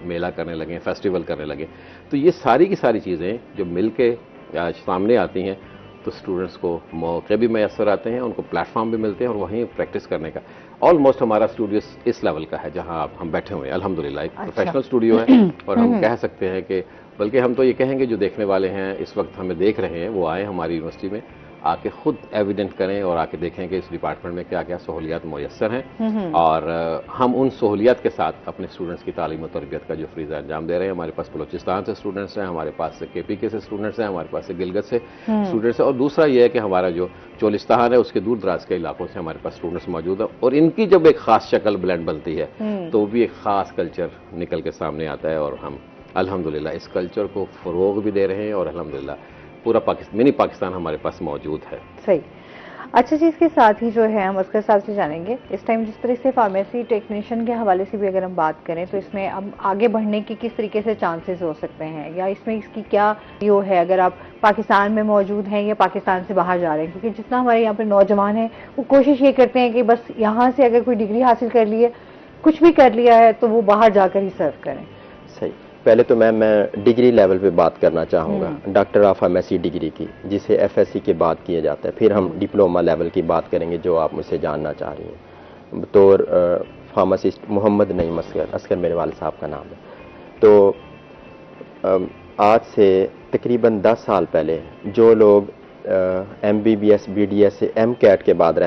मेला करने लगे, फेस्टिवल करने लगे। तो ये सारी की सारी चीज़ें जो मिल के आज सामने आती हैं तो स्टूडेंट्स को मौके भी मैसर आते हैं, उनको प्लेटफॉर्म भी मिलते हैं और वहीं प्रैक्टिस करने का। ऑलमोस्ट हमारा स्टूडियो इस लेवल का है जहां आप हम बैठे हुए हैं अल्हम्दुलिल्लाह। एक प्रोफेशनल स्टूडियो है और हम कह सकते हैं कि बल्कि हम तो ये कहेंगे जो देखने वाले हैं इस वक्त हमें देख रहे हैं वो आए हमारी यूनिवर्सिटी में, आके खुद एविडेंट करें और आके देखें कि इस डिपार्टमेंट में क्या क्या सहूलियात मुयस्सर हैं और हम उन सहूलियात के साथ अपने स्टूडेंट्स की तालीम और तरबियत का जो फ्रीज़ा अंजाम दे रहे हैं। हमारे पास बलूचिस्तान से स्टूडेंट्स हैं, हमारे पास से KPK से स्टूडेंट्स हैं, हमारे पास से गिलगित से स्टूडेंट्स हैं और दूसरा ये है कि हमारा जो चोलिस्तान है उसके दूर दराज के इलाकों से हमारे पास स्टूडेंट्स मौजूद है और इनकी जब एक ख़ास शक्ल ब्लेंड बनती है तो वो भी एक ख़ास कल्चर निकल के सामने आता है और हम अल्हम्दुलिल्लाह इस कल्चर को फ़रोग़ भी दे रहे हैं और अल्हम्दुलिल्लाह पूरा मिनी पाकिस्तान हमारे पास मौजूद है। सही। अच्छा जी, इसके साथ ही जो है हम असगर साहब से जानेंगे इस टाइम जिस तरह से फार्मेसी टेक्नीशियन के हवाले से भी अगर हम बात करें तो इसमें अब आगे बढ़ने की किस तरीके से चांसेस हो सकते हैं या इसमें इसकी क्या यो है अगर आप पाकिस्तान में मौजूद हैं या पाकिस्तान से बाहर जा रहे हैं? क्योंकि जितना हमारे यहाँ पे नौजवान हैं वो कोशिश ये करते हैं कि बस यहाँ से अगर कोई डिग्री हासिल कर ली है, कुछ भी कर लिया है तो वो बाहर जाकर ही सर्व करें। सही। पहले तो मैं डिग्री लेवल पे बात करना चाहूँगा, डॉक्टर ऑफ फार्मेसी डिग्री की, जिसे FSC के बाद किया जाता है। फिर हम डिप्लोमा लेवल की बात करेंगे जो आप मुझसे जानना चाह रही हैं। बतौर फार्मासिस्ट मोहम्मद नईम असगर मेरे वाले साहब का नाम है। तो आज से तकरीबन 10 साल पहले जो लोग MBBS BDS से MCAT के बाद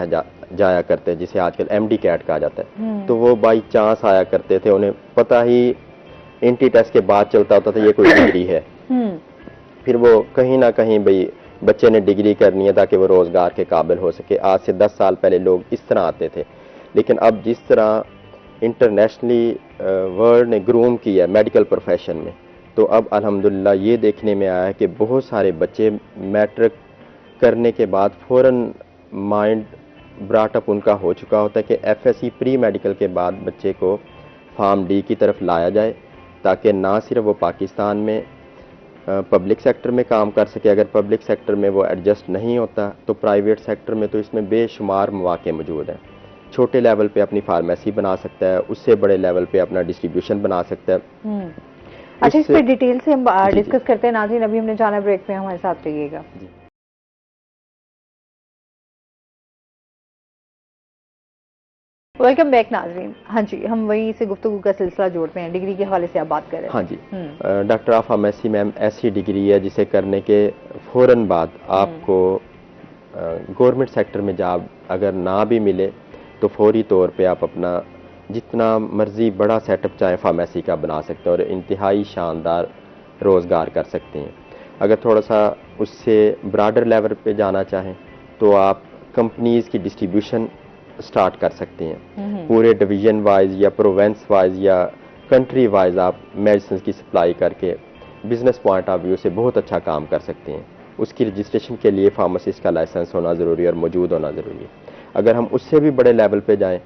जाया करते हैं, जिसे आजकल MD CAT कहा जाता है, तो वो बाई चांस आया करते थे, उन्हें पता ही इंटी टेस्ट के बाद चलता होता था ये कोई डिग्री है। फिर वो कहीं ना कहीं भाई बच्चे ने डिग्री करनी है ताकि वो रोजगार के काबिल हो सके। आज से 10 साल पहले लोग इस तरह आते थे, लेकिन अब जिस तरह इंटरनेशनली वर्ल्ड ने ग्रूम किया है मेडिकल प्रोफेशन में, तो अब अल्हम्दुलिल्लाह ये देखने में आया है कि बहुत सारे बच्चे मैट्रिक करने के बाद फौरन माइंड ब्राटअप उनका हो चुका होता है कि FSC प्री मेडिकल के बाद बच्चे को फार्म D की तरफ लाया जाए ताकि ना सिर्फ वो पाकिस्तान में पब्लिक सेक्टर में काम कर सके, अगर पब्लिक सेक्टर में वो एडजस्ट नहीं होता तो प्राइवेट सेक्टर में तो इसमें बेशुमार मौके मौजूद हैं। छोटे लेवल पे अपनी फार्मेसी बना सकता है, उससे बड़े लेवल पे अपना डिस्ट्रीब्यूशन बना सकता है। अच्छा, इस पर डिटेल से हम डिस्कस करते हैं नाज़रीन। अभी हमने जाना ब्रेक पे, हमारे साथ रहिएगा। वेलकम बैक नाज़रीन। हाँ जी, हम वहीं से गुफ्तगू का सिलसिला जोड़ते हैं। डिग्री के हवाले से आप बात कर रहे हैं। हाँ जी, डॉक्टर ऑफ फार्मेसी मैम ऐसी डिग्री है जिसे करने के फ़ौरन बाद आपको गवर्नमेंट सेक्टर में जॉब अगर ना भी मिले तो फौरी तौर पे आप अपना जितना मर्जी बड़ा सेटअप चाहे फार्मेसी का बना सकते हैं और इंतहाई शानदार रोज़गार कर सकते हैं। अगर थोड़ा सा उससे ब्रॉडर लेवल पे जाना चाहें तो आप कंपनीज़ की डिस्ट्रीब्यूशन स्टार्ट कर सकते हैं। पूरे डिवीजन वाइज या प्रोवेंस वाइज या कंट्री वाइज आप मेडिसिन की सप्लाई करके बिजनेस पॉइंट ऑफ व्यू से बहुत अच्छा काम कर सकते हैं। उसकी रजिस्ट्रेशन के लिए फार्मासिस्ट का लाइसेंस होना ज़रूरी है और मौजूद होना ज़रूरी है। अगर हम उससे भी बड़े लेवल पे जाएं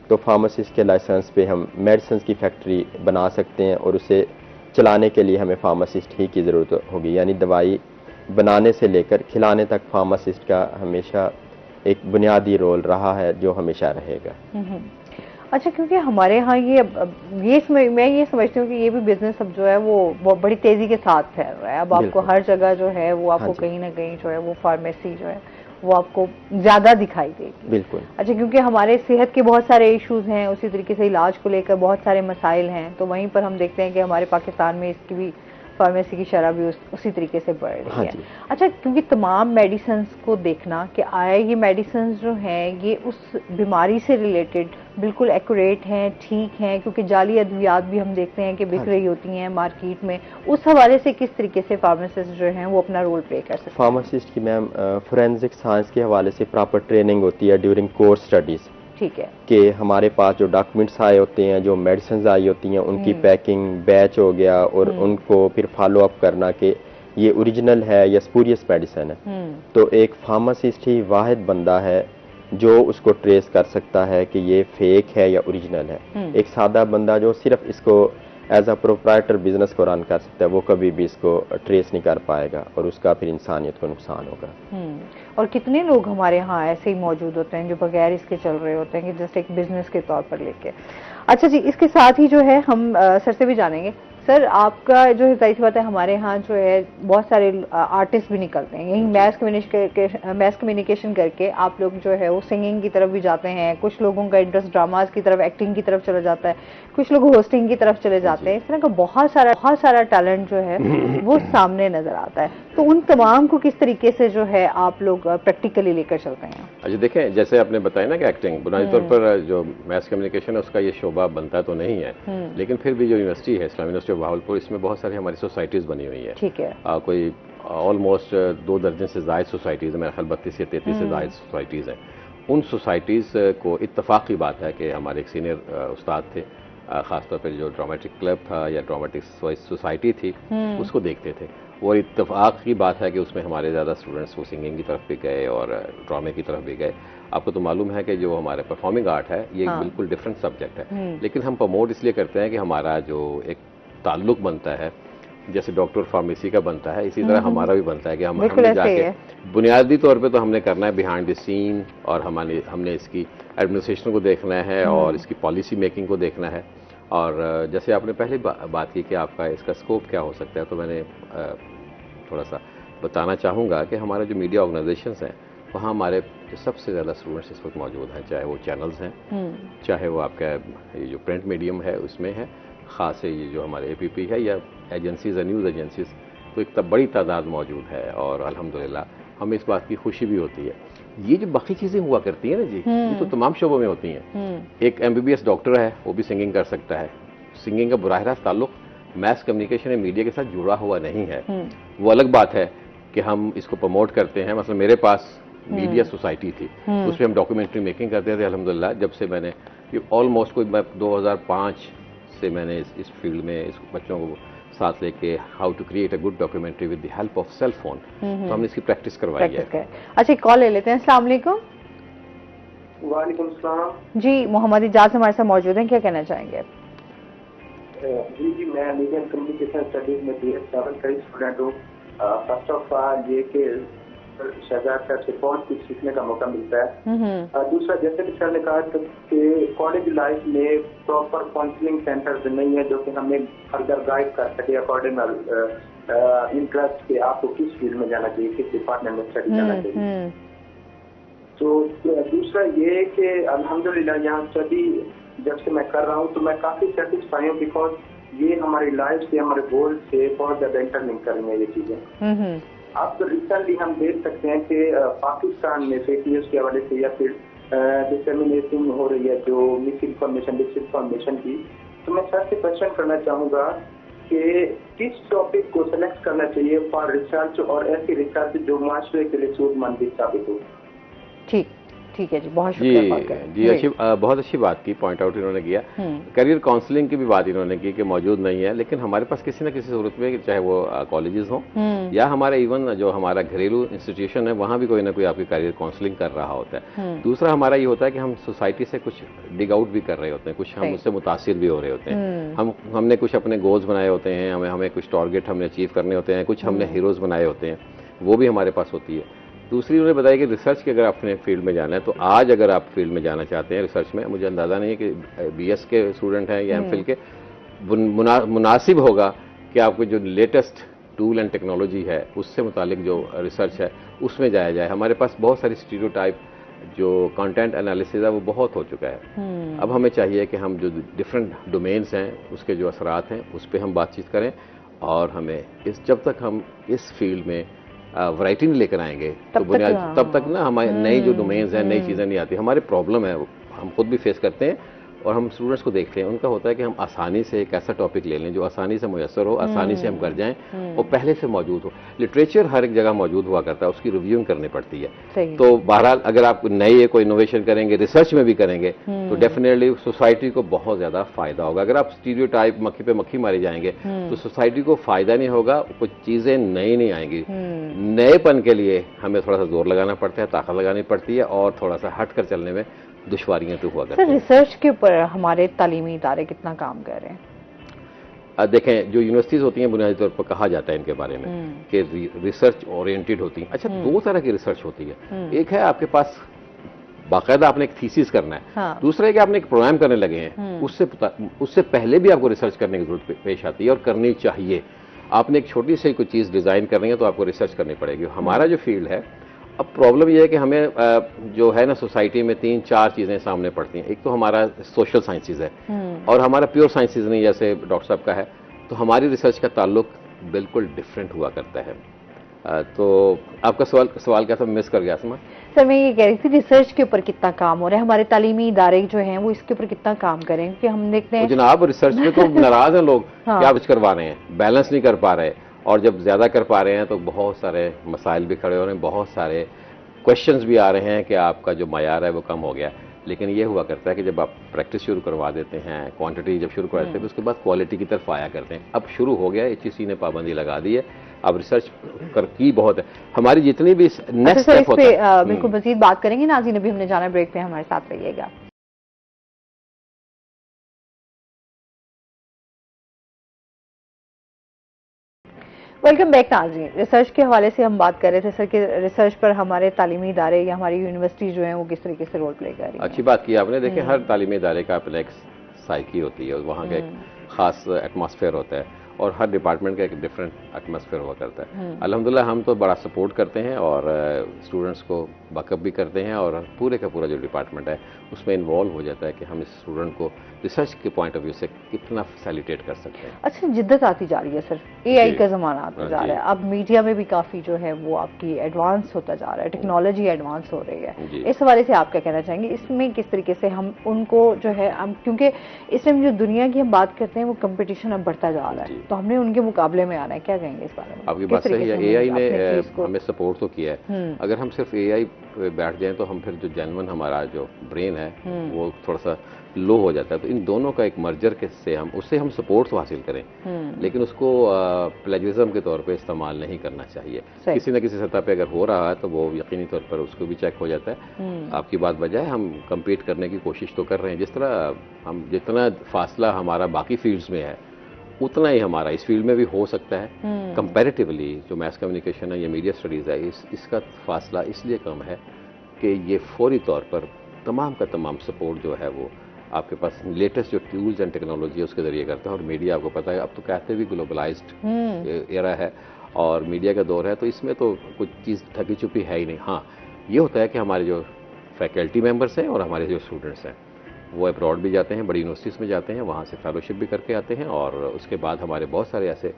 तो फार्मासिस्ट के लाइसेंस पे हम मेडिसिन की फैक्ट्री बना सकते हैं और उसे चलाने के लिए हमें फार्मासिस्ट ही की ज़रूरत होगी, यानी दवाई बनाने से लेकर खिलाने तक फार्मासिस्ट का हमेशा एक बुनियादी रोल रहा है, जो हमेशा रहेगा। अच्छा, क्योंकि हमारे यहाँ मैं ये समझती हूँ कि ये भी बिजनेस अब जो है वो बड़ी तेजी के साथ फैल रहा है। अब आपको बिल्कुल। हर जगह जो है वो आपको हाँ जी। कहीं ना कहीं जो है वो फार्मेसी जो है वो आपको ज्यादा दिखाई देगी। बिल्कुल। अच्छा, क्योंकि हमारे सेहत के बहुत सारे इश्यूज हैं, उसी तरीके से इलाज को लेकर बहुत सारे मसाइल हैं, तो वहीं पर हम देखते हैं कि हमारे पाकिस्तान में इसकी भी फार्मेसी की शरह भी उसी तरीके से बढ़ रही हाँ है। जी। अच्छा, क्योंकि तमाम मेडिसिन को देखना कि आया ये मेडिसिन जो हैं ये उस बीमारी से रिलेटेड बिल्कुल एक्यूरेट हैं, ठीक हैं, क्योंकि जाली अद्वियात भी हम देखते हैं कि बिक रही होती हैं मार्केट में, उस हवाले से किस तरीके से फार्मासिस्ट जो हैं वो अपना रोल प्ले कर सकते हैं? फार्मासिस्ट की मैम फोरेंसिक साइंस के हवाले से प्रॉपर ट्रेनिंग होती है ड्यूरिंग कोर्स स्टडीज़। ठीक है। कि हमारे पास जो डॉक्यूमेंट्स आए होते हैं, जो मेडिसिन आई होती हैं, उनकी पैकिंग, बैच हो गया, और उनको फिर फॉलो अप करना कि ये ओरिजिनल है या स्पूरियस मेडिसिन है। तो एक फार्मासिस्ट ही वाहिद बंदा है जो उसको ट्रेस कर सकता है कि ये फेक है या ओरिजिनल है। एक सादा बंदा जो सिर्फ इसको एज अ प्रोप्राइटर बिजनेस को रन कर सकता है, वो कभी भी इसको ट्रेस नहीं कर पाएगा और उसका फिर इंसानियत को नुकसान होगा। और कितने लोग हमारे यहाँ ऐसे ही मौजूद होते हैं जो बगैर इसके चल रहे होते हैं कि जस्ट एक बिजनेस के तौर पर लेके। अच्छा जी, इसके साथ ही जो है हम सर से भी जानेंगे। सर, आपका जो है जाहिर सी बात है हमारे यहाँ जो है बहुत सारे आर्टिस्ट भी निकलते हैं, यही मैस कम्युनिकेशन करके आप लोग जो है वो सिंगिंग की तरफ भी जाते हैं, कुछ लोगों का इंटरेस्ट ड्रामाज की तरफ, एक्टिंग की तरफ चला जाता है, कुछ लोग होस्टिंग की तरफ चले जाते हैं। इस तरह का बहुत सारा टैलेंट जो है वो सामने नजर आता है। तो उन तमाम को किस तरीके से जो है आप लोग प्रैक्टिकली लेकर चलते हैं? अच्छा, देखें, जैसे आपने बताया ना कि एक्टिंग बुनियादी तौर पर जो मैस कम्युनिकेशन है उसका ये शोबा बनता तो नहीं है, लेकिन फिर भी जो यूनिवर्सिटी है, इस्लामी यूनिवर्सिटी ऑफ भावलपुर, इसमें बहुत सारी हमारी सोसाइटीज बनी हुई है। ठीक है। कोई ऑलमोस्ट 2 दर्जन से ज़ायद सोसाइटीज़ है, मेरे ख्याल 32 या 33 से ज़ायद सोसाइटीज़ हैं। उन सोसाइटीज़ को इत्तफाक़ की बात है कि हमारे एक सीनियर उस्ताद थे, ख़ासतौर पर जो ड्रामेटिक क्लब था या ड्रामेटिक सोसाइटी थी, उसको देखते थे, और इत्तफाक़ की बात है कि उसमें हमारे ज़्यादा स्टूडेंट्स वो सिंगिंग की तरफ भी गए और ड्रामे की तरफ भी गए। आपको तो मालूम है कि जो हमारे परफॉर्मिंग आर्ट है ये एक बिल्कुल डिफरेंट सब्जेक्ट है, लेकिन हम प्रमोट इसलिए करते हैं कि हमारा जो एक ताल्लुक बनता है, जैसे डॉक्टर फार्मेसी का बनता है, इसी तरह हमारा भी बनता है कि हमने जाके बुनियादी तौर पे तो हमने करना है बिहाइंड द सीन, और हमने इसकी एडमिनिस्ट्रेशन को देखना है और इसकी पॉलिसी मेकिंग को देखना है। और जैसे आपने पहले बात की कि आपका इसका स्कोप क्या हो सकता है, तो मैंने थोड़ा सा बताना चाहूँगा कि हमारे जो मीडिया ऑर्गेनाइजेशंस हैं वहाँ हमारे जो सबसे ज़्यादा स्टूडेंट्स इस वक्त मौजूद हैं, चाहे वो चैनल्स हैं, चाहे वो आपका ये जो प्रिंट मीडियम है उसमें है, ख़ास है ये जो हमारे APP है या एजेंसीज़ है, न्यूज़ एजेंसीज़, तो एक बड़ी तादाद मौजूद है और अल्हम्दुलिल्लाह हमें इस बात की खुशी भी होती है। ये जो बाकी चीज़ें हुआ करती हैं ना जी, ये तो तमाम शोबों में होती हैं। एक MBBS डॉक्टर है, वो भी सिंगिंग कर सकता है। सिंगिंग का बराह रास्त ताल्लुक मैस कम्युनिकेशन या मीडिया के साथ जुड़ा हुआ नहीं है। वो अलग बात है कि हम इसको प्रमोट करते हैं। मतलब मेरे पास मीडिया सोसाइटी थी, उसमें हम डॉक्यूमेंट्री मेकिंग करते थे। अल्हम्दुलिल्लाह जब से मैंने ऑलमोस्ट कोई 2005 से मैंने इस फील्ड में इस बच्चों को साथ लेके how to create a good documentary with the help of cell phone, तो हमने इसकी प्रैक्टिस करवाई है। अच्छा, कॉल ले लेते हैं। अस्सलाम वालेकुम। वालेकुम सलाम जी, मोहम्मद इजाज हमारे साथ मौजूद हैं, क्या कहना चाहेंगे? जी, मैं मीडिया कम्युनिकेशन स्टडीज में BS7 का स्टूडेंट हूँ। फर्स्ट ऑफ ऑल ये कि शहजाद सर से बहुत कुछ सीखने का मौका मिलता है। दूसरा, जैसे कि सर ने कहा कि कॉलेज लाइफ में प्रॉपर काउंसलिंग सेंटर्स नहीं है जो कि हमें फर्दर गाइड कर सके अकॉर्डिंग इंटरेस्ट के आपको किस फील्ड में जाना चाहिए, किस डिपार्टमेंट में स्टडी करना चाहिए। तो दूसरा ये कि अल्हम्दुलिल्लाह यहाँ स्टडी जब से मैं कर रहा हूँ तो मैं काफी सेटिस्फाई हूँ, बिकॉज ये हमारी लाइफ से, हमारे गोल से बहुत ज्यादा इंटरलिंक कर रही है ये चीजें। अब तो रिसेंटली हम देख सकते हैं कि पाकिस्तान में फेक न्यूज के हवाले से या फिर डिसमिनेशन हो रही है जो मिस इन्फॉर्मेशन की। तो मैं सर से क्वेश्चन करना चाहूँगा कि किस टॉपिक को सेलेक्ट करना चाहिए फॉर रिसर्च, और ऐसी रिसर्च जो माशरे के लिए सूदमंद साबित हो। ठीक है जी, बहुत शुक्रिया। जी, बहुत अच्छी बात की, पॉइंट आउट इन्होंने किया। करियर काउंसलिंग की भी बात इन्होंने की कि मौजूद नहीं है, लेकिन हमारे पास किसी न किसी सूरत में, चाहे वो कॉलेजेस हों या हमारे इवन जो हमारा घरेलू इंस्टीट्यूशन है, वहाँ भी कोई ना कोई आपकी करियर काउंसलिंग कर रहा होता है। दूसरा हमारा ये होता है कि हम सोसाइटी से कुछ डिग आउट भी कर रहे होते हैं, कुछ हम उससे मुतासिर भी हो रहे होते हैं। हमने कुछ अपने गोल्स बनाए होते हैं, हमें कुछ टारगेट हमने अचीव करने होते हैं, कुछ हमने हीरोज बनाए होते हैं। वो भी हमारे पास होती है। दूसरी उन्होंने बताया कि रिसर्च के अगर आपने फील्ड में जाना है तो आज अगर आप फील्ड में जाना चाहते हैं रिसर्च में, मुझे अंदाज़ा नहीं है कि बीएस के स्टूडेंट हैं या एमफिल के, मुनासिब होगा कि आपको जो लेटेस्ट टूल एंड टेक्नोलॉजी है उससे मुतालिक जो रिसर्च है उसमें जाया जाए। हमारे पास बहुत सारी स्टीरियोटाइप जो कंटेंट एनालिसिस है वो बहुत हो चुका है। अब हमें चाहिए कि हम जो डिफरेंट डोमेन्स हैं उसके जो असरात हैं उस पर हम बातचीत करें, और हमें जब तक हम इस फील्ड में वैरायटी नहीं लेकर आएंगे तो बुनियाद तब तक ना हमारे नई जो डोमेन्स हैं, नई चीज़ें नहीं आती। हमारे प्रॉब्लम है हम खुद भी फेस करते हैं और हम स्टूडेंट्स को देखते हैं, उनका होता है कि हम आसानी से एक ऐसा टॉपिक ले लें जो आसानी से मुयस्सर हो, आसानी से हम कर जाएं और पहले से मौजूद हो। लिटरेचर हर एक जगह मौजूद हुआ करता है, उसकी रिव्यूइंग करनी पड़ती है। तो बहरहाल अगर आप नए कोई इनोवेशन करेंगे, रिसर्च में भी करेंगे तो डेफिनेटली सोसाइटी को बहुत ज्यादा फायदा होगा। अगर आप स्टीरियोटाइप मक्खी पे मक्खी मारी जाएंगे तो सोसाइटी को फायदा नहीं होगा, कुछ चीजें नई नहीं आएंगी। नएपन के लिए हमें थोड़ा सा जोर लगाना पड़ता है, ताकत लगानी पड़ती है और थोड़ा सा हट कर चलने में दुश्वारियां तो हुआ करती हैं। रिसर्च के ऊपर हमारे तालीमी इदारे कितना काम कर रहे हैं? देखें, जो यूनिवर्सिटीज होती हैं बुनियादी तौर पर कहा जाता है इनके बारे में कि रिसर्च ओरिएंटेड होती हैं। अच्छा, दो तरह की रिसर्च होती है। एक है आपके पास बाकायदा आपने एक थीसिस करना है, हाँ। दूसरा है कि आपने एक प्रोग्राम करने लगे हैं, उससे पहले भी आपको रिसर्च करने की जरूरत पेश आती है और करनी चाहिए। आपने एक छोटी सी कोई चीज़ डिज़ाइन कर रही है तो आपको रिसर्च करनी पड़ेगी। हमारा जो फील्ड है, अब प्रॉब्लम यह है कि हमें जो है ना सोसाइटी में 3-4 चीज़ें सामने पड़ती हैं। एक तो हमारा सोशल साइंसेज है और हमारा प्योर साइंसेज नहीं, जैसे डॉक्टर साहब का है, तो हमारी रिसर्च का ताल्लुक बिल्कुल डिफरेंट हुआ करता है। तो आपका सवाल क्या था, मिस कर गया असमा? सर मैं ये कह रही थी रिसर्च के ऊपर कितना काम हो रहा है, हमारे तालीमी इदारे जो हैं वो इसके ऊपर कितना काम करें, क्योंकि हम देखते हैं जनाब रिसर्च में तो नाराज हैं लोग। हाँ। क्या कुछ करवा रहे हैं, बैलेंस नहीं कर पा रहे, और जब ज्यादा कर पा रहे हैं तो बहुत सारे मसाइल भी खड़े हो रहे हैं, बहुत सारे क्वेश्चंस भी आ रहे हैं कि आपका जो मयार है वो कम हो गया। लेकिन ये हुआ करता है कि जब आप प्रैक्टिस शुरू करवा देते हैं, क्वांटिटी जब शुरू करवा देते हैं तो उसके बाद क्वालिटी की तरफ आया करते हैं। अब शुरू हो गया, HEC ने पाबंदी लगा दी है, अब रिसर्च की बहुत है। हमारी जितनी भी नेक्स्ट स्टेप होता है, बिल्कुल मजीद बात करेंगे। नाज़रीन अभी हमने जाना ब्रेक पे, हमारे साथ रहिएगा। वेलकम बैक नाज़रीन। रिसर्च के हवाले से हम बात कर रहे थे सर कि रिसर्च पर हमारे तालीमी इदारे या हमारी यूनिवर्सिटी जो है वो किस तरीके से रोल प्ले कर रही है। अच्छी बात की आपने। देखिए, हर तालीमी इदारे का अपना एक साइकी होती है, वहाँ का एक खास एटमॉस्फेयर होता है और हर डिपार्टमेंट का एक डिफरेंट एटमॉस्फेयर हुआ करता है। अल्हम्दुलिल्लाह हम तो बड़ा सपोर्ट करते हैं और स्टूडेंट्स को बैकअप भी करते हैं और पूरे का पूरा जो डिपार्टमेंट है उसमें इन्वॉल्व हो जाता है कि हम इस स्टूडेंट को रिसर्च के पॉइंट ऑफ व्यू से कितना फैसिलिटेट कर सकते हैं। अच्छा, जिद्दत आती जा रही है सर, AI का ज़माना आता जा रहा है, अब मीडिया में भी काफ़ी जो है वो आपकी एडवांस होता जा रहा है, टेक्नोलॉजी एडवांस हो रही है। इस हवाले से आप क्या कहना चाहेंगे, इसमें किस तरीके से हम उनको जो है हम, क्योंकि इस टाइम जो दुनिया की हम बात करते हैं वो कंपटीशन अब बढ़ता जा रहा है, तो हमने उनके मुकाबले में आना है, क्या कहेंगे इस बारे में? आपकी बात सही है, AI ने हमें सपोर्ट तो किया है। अगर हम सिर्फ AI पे बैठ जाएं तो हम फिर जो जेन्युइन हमारा जो ब्रेन है वो थोड़ा सा लो हो जाता है। तो इन दोनों का एक मर्जर के से हम उससे हम सपोर्ट तो हासिल करें, लेकिन उसको प्लेजरिज्म के तौर पे इस्तेमाल नहीं करना चाहिए। किसी न किसी सतह पे अगर हो रहा है तो वो यकीनी तौर पर उसको भी चेक हो जाता है। आपकी बात बजाय हम कम्पीट करने की कोशिश तो कर रहे हैं, जिस तरह हम जितना फासला हमारा बाकी फील्ड्स में है उतना ही हमारा इस फील्ड में भी हो सकता है। कंपैरेटिवली जो मैस कम्युनिकेशन है या मीडिया स्टडीज़ है, इसका फासला इसलिए कम है कि ये फौरी तौर पर तमाम का तमाम सपोर्ट जो है वो आपके पास लेटेस्ट जो टूल्स एंड टेक्नोलॉजी है उसके जरिए करते हैं। और मीडिया आपको पता है अब तो कहते भी ग्लोबलाइज्ड एरा है और मीडिया का दौर है, तो इसमें तो कुछ चीज़ ठगी छुपी है ही नहीं। हाँ, ये होता है कि हमारे जो फैकल्टी मेंबर्स हैं और हमारे जो स्टूडेंट्स हैं वो अब्रॉड भी जाते हैं, बड़ी यूनिवर्सिटीज़ में जाते हैं, वहाँ से फेलोशिप भी करके आते हैं और उसके बाद हमारे बहुत सारे ऐसे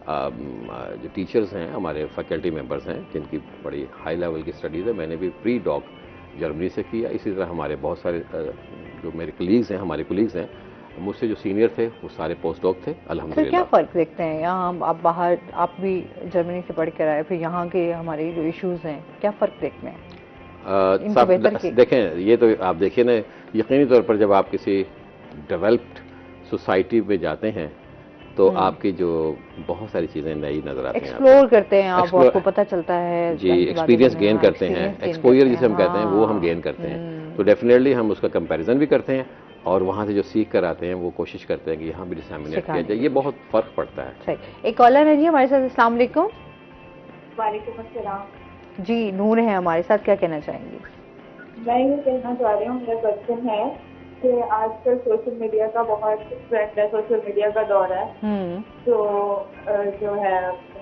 जो टीचर्स हैं, हमारे फैकल्टी मेंबर्स हैं जिनकी बड़ी हाई लेवल की स्टडीज़ है। मैंने भी प्री डॉक जर्मनी से किया। इसी तरह हमारे बहुत सारे जो मेरे कलीग्स हैं, हमारे कलीग्स हैं, मुझसे जो सीनियर थे वो सारे पोस्ट डॉक थे अल्हम्दुलिल्लाह। क्या फ़र्क देखते हैं यहाँ, आप बाहर, आप भी जर्मनी से पढ़ कर आए, फिर यहाँ के हमारे जो इश्यूज़ हैं क्या फ़र्क देखते हैं? देखें, ये तो आप देखिए ना, यकीनी तौर पर जब आप किसी डेवलप्ड सोसाइटी में जाते हैं तो आपकी जो बहुत सारी चीज़ें नई नज़र आती हैं, एक्सप्लोर करते हैं आप, आपको पता चलता है जी, एक्सपीरियंस गेन करते हैं, एक्सपोजर जिसे हम कहते हैं वो हम गेन करते हैं। तो डेफिनेटली हम उसका कंपैरिजन भी करते हैं और वहाँ से जो सीख कर आते हैं वो कोशिश करते हैं कि यहाँ भी डिसैमिनेट किया जाए। ये बहुत फ़र्क पड़ता है। एक कॉलर है जी हमारे साथ। अस्सलाम वालेकुम। वालेकुम अस्सलाम। जी, नूर है हमारे साथ, क्या कहना चाहेंगी? मैं ये कहना चाह रही हूँ, मेरा क्वेश्चन है कि आजकल सोशल मीडिया का बहुत ट्रेंड है, सोशल मीडिया का दौर है। तो जो है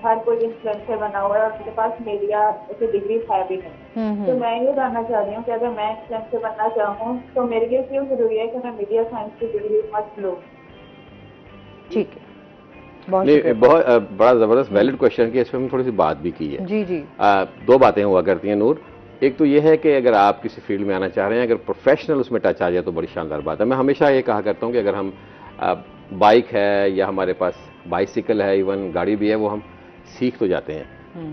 हर कोई इन्फ्लुएंसर बना हुआ है और उनके पास मीडिया की डिग्री है भी नहीं। तो मैं ये जानना चाह रही हूँ कि अगर मैं इन्फ्लुएंसर बनना चाहूँ तो मेरे लिए क्यों जरूरी है कि मैं मीडिया साइंस की डिग्री मस्ट लूँ? ठीक है, बहुत नहीं, शुक्रिया। बहुत बड़ा जबरदस्त वैलिड क्वेश्चन की, इस पर हमने थोड़ी सी बात भी की है। जी जी। दो बातें हुआ करती हैं नूर। एक तो ये है कि अगर आप किसी फील्ड में आना चाह रहे हैं, अगर प्रोफेशनल उसमें टच आ जाए तो बड़ी शानदार बात है। मैं हमेशा ये कहा करता हूँ कि अगर हम बाइक है या हमारे पास बाइसिकल है, इवन गाड़ी भी है, वो हम सीख तो जाते हैं,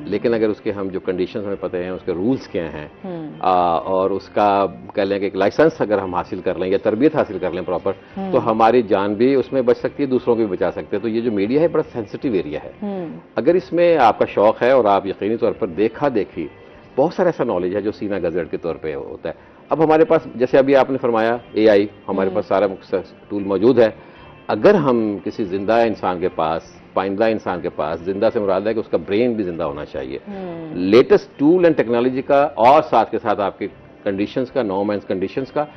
लेकिन अगर उसके हम जो कंडीशंस हमें पता हैं, उसके रूल्स क्या हैं, और उसका कह लें कि एक लाइसेंस अगर हम हासिल कर लें या तरबियत हासिल कर लें प्रॉपर, तो हमारी जान भी उसमें बच सकती है, दूसरों को भी बचा सकते हैं। तो ये जो मीडिया है बड़ा सेंसिटिव एरिया है। अगर इसमें आपका शौक है और आप यकीनी तौर पर देखा देखी, बहुत सारा ऐसा नॉलेज है जो सीना गजट के तौर पे होता है। अब हमारे पास, जैसे अभी आपने फरमाया, AI, हमारे पास सारा टूल मौजूद है। अगर हम किसी जिंदा इंसान के पास, पाइंदा इंसान के पास, जिंदा से मुराद है कि उसका ब्रेन भी जिंदा होना चाहिए, लेटेस्ट टूल एंड टेक्नोलॉजी का, और साथ के साथ आपके कंडीशंस का, नॉर्म एंड कंडीशंस का,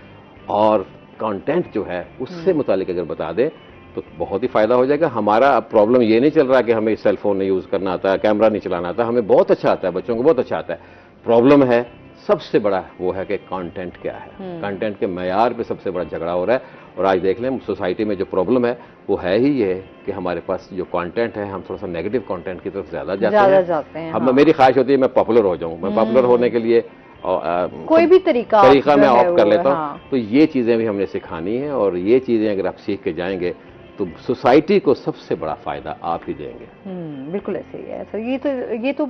और कंटेंट जो है उससे मुतालिक अगर बता दें तो बहुत ही फायदा हो जाएगा। हमारा प्रॉब्लम ये नहीं चल रहा कि हमें सेल फोन नहीं यूज करना आता, कैमरा नहीं चलाना आता, हमें बहुत अच्छा आता है, बच्चों को बहुत अच्छा आता है। प्रॉब्लम है सबसे बड़ा वो है कि कंटेंट क्या है। कंटेंट के मैयार पे सबसे बड़ा झगड़ा हो रहा है। और आज देख लें सोसाइटी में जो प्रॉब्लम है वो है ही ये कि हमारे पास जो कंटेंट है, हम थोड़ा सा नेगेटिव कंटेंट की तरफ ज्यादा जाते हैं। अब मेरी ख्वाहिश होती है मैं पॉपुलर हो जाऊं, मैं पॉपुलर होने के लिए कोई भी तरीका मैं ऑप्ट कर लेता हूँ। तो ये चीजें भी हमने सिखानी है, और ये चीजें अगर आप सीख के जाएंगे तो सोसाइटी को सबसे बड़ा फायदा आप ही देंगे। बिल्कुल ऐसे ही है सर। ये तो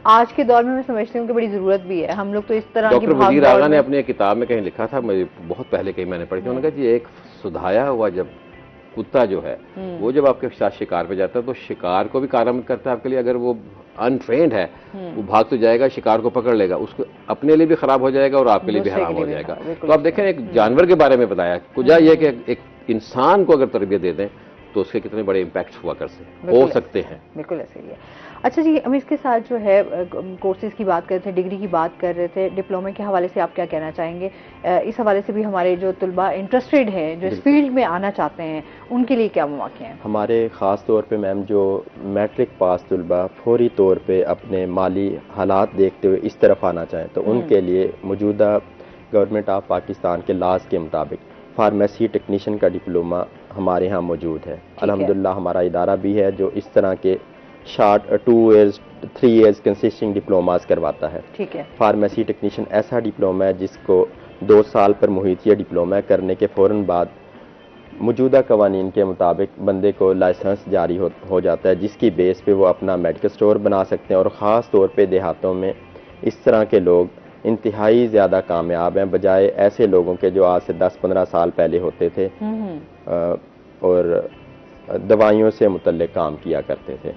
आज के दौर में मैं समझती हूँ कि बड़ी जरूरत भी है। हम लोग तो इस तरह की डॉक्टर वजीर आगा ने अपनी किताब में कहीं लिखा था, मुझे बहुत पहले कहीं मैंने पढ़ी थी, उन्होंने कहा जी एक सुधाया हुआ जब कुत्ता जो है वो जब आपके साथ शिकार पे जाता है तो शिकार को भी कारामद करता है आपके लिए। अगर वो अनट्रेंड है वो भाग तो जाएगा, शिकार को पकड़ लेगा, उसको अपने लिए भी खराब हो जाएगा और आपके लिए भी हराम हो जाएगा। तो आप देखें, एक जानवर के बारे में बताया, कुजा ये कि एक इंसान को अगर तरबियत दे दें तो उसके कितने बड़े इम्पैक्ट हुआ हो सकते हैं। बिल्कुल ऐसे ही है। अच्छा जी, हम इसके साथ जो है कोर्सेज की बात कर रहे थे, डिग्री की बात कर रहे थे, डिप्लोमा के हवाले से आप क्या कहना चाहेंगे? इस हवाले से भी हमारे जो तुलबा इंटरेस्टेड हैं, जो इस फील्ड में आना चाहते हैं, उनके लिए क्या मौके हैं? हमारे ख़ास तौर पे मैम जो मैट्रिक पास तुलबा फौरी तौर पे अपने माली हालात देखते हुए इस तरफ आना चाहें तो उनके लिए मौजूदा गवर्नमेंट ऑफ पाकिस्तान के लाज के मुताबिक फार्मेसी टेक्नीशियन का डिप्लोमा हमारे यहाँ मौजूद है। अल्हम्दुलिल्लाह हमारा इदारा भी है जो इस तरह के short 2 years 3 years consisting diplomas करवाता है। ठीक है। फार्मेसी टेक्नीशियन ऐसा डिप्लोमा है जिसको 2 साल पर मुहितिया डिप्लोमा करने के फ़ौरन बाद मौजूदा कवानीन के मुताबिक बंदे को लाइसेंस जारी हो जाता है, जिसकी बेस पे वो अपना मेडिकल स्टोर बना सकते हैं। और ख़ास तौर पे देहातों में इस तरह के लोग इंतहाई ज़्यादा कामयाब हैं बजाय ऐसे लोगों के जो आज से 10-15 साल पहले होते थे और दवाइयों से मुतल्लिक काम किया करते थे।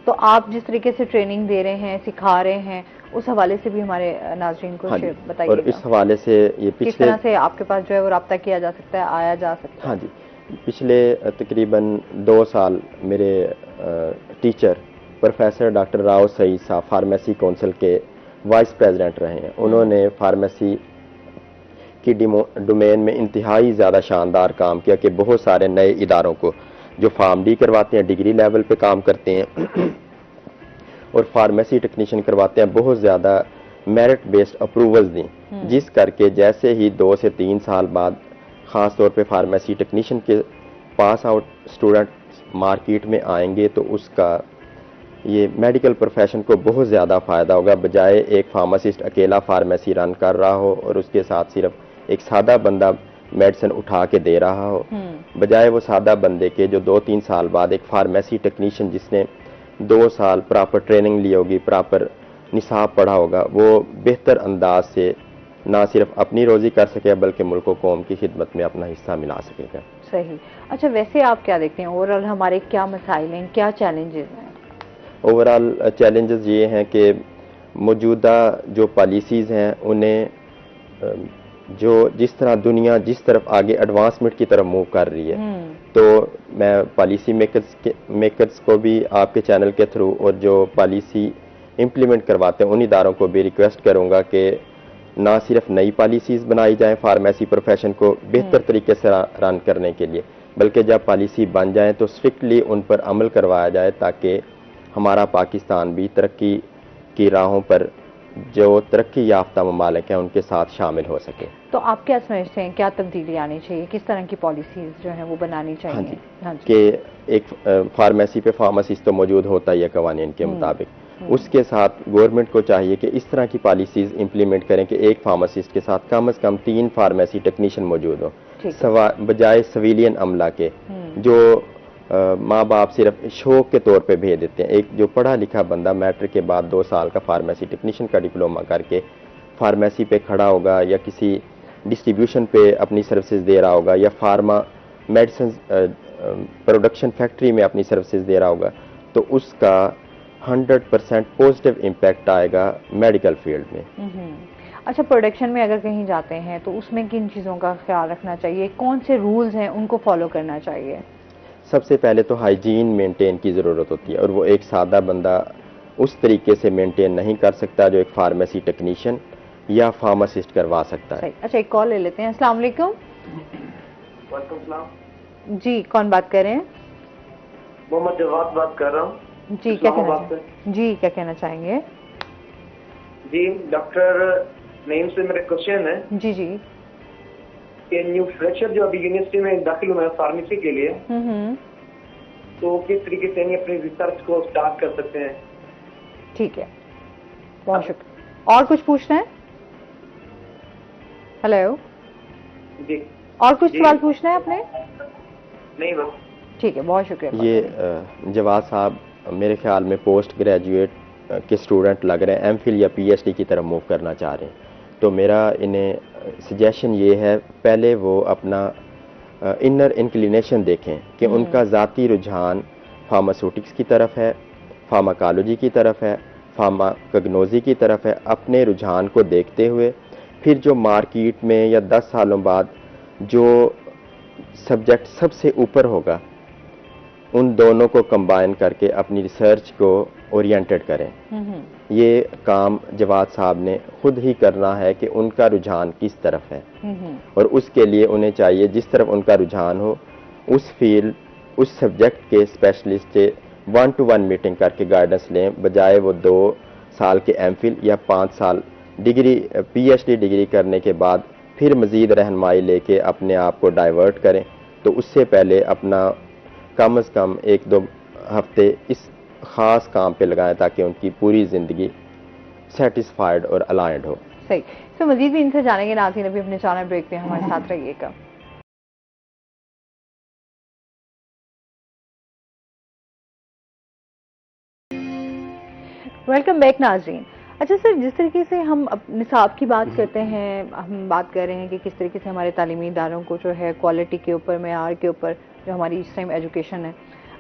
तो आप जिस तरीके से ट्रेनिंग दे रहे हैं, सिखा रहे हैं, उस हवाले से भी हमारे नाज़रीन को बताइए। और इस हवाले से ये किस तरह से आपके पास जो है वो रब्ता किया जा सकता है, आया जा सकता है? हाँ जी, पिछले तकरीबन 2 साल मेरे teacher professor doctor Rao Saeed साहब फार्मेसी काउंसिल के वाइस प्रेसिडेंट रहे हैं। उन्होंने फार्मेसी की डोमेन में इंतहाई ज़्यादा शानदार काम किया कि बहुत सारे नए इदारों को जो फार्मडी करवाते हैं, डिग्री लेवल पे काम करते हैं और फार्मेसी टेक्नीशियन करवाते हैं, बहुत ज़्यादा मेरिट बेस्ड अप्रूवल्स दी, जिस करके जैसे ही 2 से 3 साल बाद ख़ास तौर पे फार्मेसी टेक्नीशियन के पास आउट स्टूडेंट मार्केट में आएंगे तो उसका ये मेडिकल प्रोफेशन को बहुत ज़्यादा फ़ायदा होगा, बजाय एक फार्मासिस्ट अकेला फार्मेसी रन कर रहा हो और उसके साथ सिर्फ एक सादा बंदा मेडिसिन उठा के दे रहा हो, बजाय वो सादा बंदे के जो 2-3 साल बाद एक फार्मेसी टेक्नीशियन जिसने 2 साल प्रॉपर ट्रेनिंग ली होगी, प्रॉपर निसाब पढ़ा होगा, वो बेहतर अंदाज से ना सिर्फ अपनी रोज़ी कर सके बल्कि मुल्क व कौम की खिदमत में अपना हिस्सा मिला सकेगा। सही। अच्छा, वैसे आप क्या देखते हैं ओवरऑल हमारे क्या मसाइल हैं, क्या चैलेंजेस हैं? ओवरऑल चैलेंजेस ये हैं कि मौजूदा जो पॉलिसीज़ हैं उन्हें जो जिस तरह दुनिया जिस तरफ आगे एडवांसमेंट की तरफ मूव कर रही है, तो मैं पॉलिसी मेकर्स को भी आपके चैनल के थ्रू और जो पॉलिसी इम्प्लीमेंट करवाते हैं उन इदारों को भी रिक्वेस्ट करूंगा कि ना सिर्फ नई पॉलिसीज़ बनाई जाएं फार्मेसी प्रोफेशन को बेहतर तरीके से रन करने के लिए, बल्कि जब पॉलिसी बन जाए तो स्ट्रिक्टली उन पर अमल करवाया जाए ताकि हमारा पाकिस्तान भी तरक्की की राहों पर जो तरक्की याफ्ता ममालिक हैं उनके साथ शामिल हो सके। तो आप क्या समझते हैं, क्या तब्दीली आनी चाहिए, किस तरह की पॉलिसीज जो है वो बनानी चाहिए? हाँ जी। कि एक फार्मेसी पे फार्मासिस्ट तो मौजूद होता ही है कवानीन के मुताबिक, उसके साथ गवर्नमेंट को चाहिए कि इस तरह की पॉलिसीज इंप्लीमेंट करें कि एक फार्मासिस्ट के साथ कम से कम 3 फार्मेसी टेक्नीशियन मौजूद हो, बजाय सिविलियन अमला के जो माँ बाप सिर्फ शौक के तौर पे भेज देते हैं। एक जो पढ़ा लिखा बंदा मैट्रिक के बाद 2 साल का फार्मेसी टेक्नीशियन का डिप्लोमा करके फार्मेसी पे खड़ा होगा या किसी डिस्ट्रीब्यूशन पे अपनी सर्विसेज दे रहा होगा या फार्मा मेडिसिन प्रोडक्शन फैक्ट्री में अपनी सर्विसेज दे रहा होगा, तो उसका 100% पॉजिटिव इम्पैक्ट आएगा मेडिकल फील्ड में। अच्छा, प्रोडक्शन में अगर कहीं जाते हैं तो उसमें किन चीज़ों का ख्याल रखना चाहिए, कौन से रूल्स हैं उनको फॉलो करना चाहिए? सबसे पहले तो हाइजीन मेंटेन की ज़रूरत होती है और वो एक सादा बंदा उस तरीके से मेंटेन नहीं कर सकता जो एक फार्मेसी टेक्नीशियन या फार्मासिस्ट करवा सकता है। अच्छा, एक कॉल ले लेते हैं। अस्सलाम वालेकुम। वालेकुम सलाम। जी, कौन बात कर रहे हैं? मोहम्मद जवाद बात कर रहा हूँ। जी, क्या कहना चाहेंगे? जी, डॉक्टर नईम से मेरा क्वेश्चन है। जी जी। कि न्यू फ्रेशर जो अभी यूनिवर्सिटी में दाखिल हुआ है फार्मेसी के लिए, तो किस तरीके से नहीं अपनी रिसर्च को स्टार्ट कर सकते हैं? ठीक है, बहुत शुक्रिया। और कुछ पूछना है? हेलो जी, और कुछ सवाल पूछना है आपने? नहीं बस। ठीक है, बहुत शुक्रिया। ये जवाद साहब मेरे ख्याल में पोस्ट ग्रेजुएट के स्टूडेंट लग रहे हैं, एमफिल या पीएचडी की तरफ मूव करना चाह रहे हैं, तो मेरा इन्हें सजेशन ये है पहले वो अपना इनर इंक्लिनेशन देखें कि उनका ज़ाती रुझान फार्मास्यूटिक्स की तरफ है, फार्माकोलॉजी की तरफ है, फार्माकोग्नोजी की तरफ है। अपने रुझान को देखते हुए फिर जो मार्केट में या 10 सालों बाद जो सब्जेक्ट सबसे ऊपर होगा उन दोनों को कंबाइन करके अपनी रिसर्च को ओरिएंटेड करें। ये काम जवाद साहब ने खुद ही करना है कि उनका रुझान किस तरफ है और उसके लिए उन्हें चाहिए जिस तरफ उनका रुझान हो उस फील्ड उस सब्जेक्ट के स्पेशलिस्ट से 1-to-1 मीटिंग करके गाइडेंस लें, बजाय वो 2 साल के एमफिल या 5 साल डिग्री पीएचडी डिग्री करने के बाद फिर मज़ीद रहनुमाई लेके अपने आप को डाइवर्ट करें। तो उससे पहले अपना कम से कम 1-2 हफ्ते इस ख़ास काम पे लगाएं ताकि उनकी पूरी ज़िंदगी सेटिस्फाइड और अलाइंड हो। सही। तो मज़ीद भी इनसे जानेंगे। नाज़रीन, अभी अपने चैनल ब्रेक पे हमारे साथ रहिएगा। वेलकम बैक नाज़रीन। अच्छा सर, जिस तरीके से हम निसाब की बात करते हैं, हम बात कर रहे हैं कि किस तरीके से हमारे तालीमी इदारों को जो है क्वालिटी के ऊपर, मेयार के ऊपर, जो हमारी इस टाइम एजुकेशन है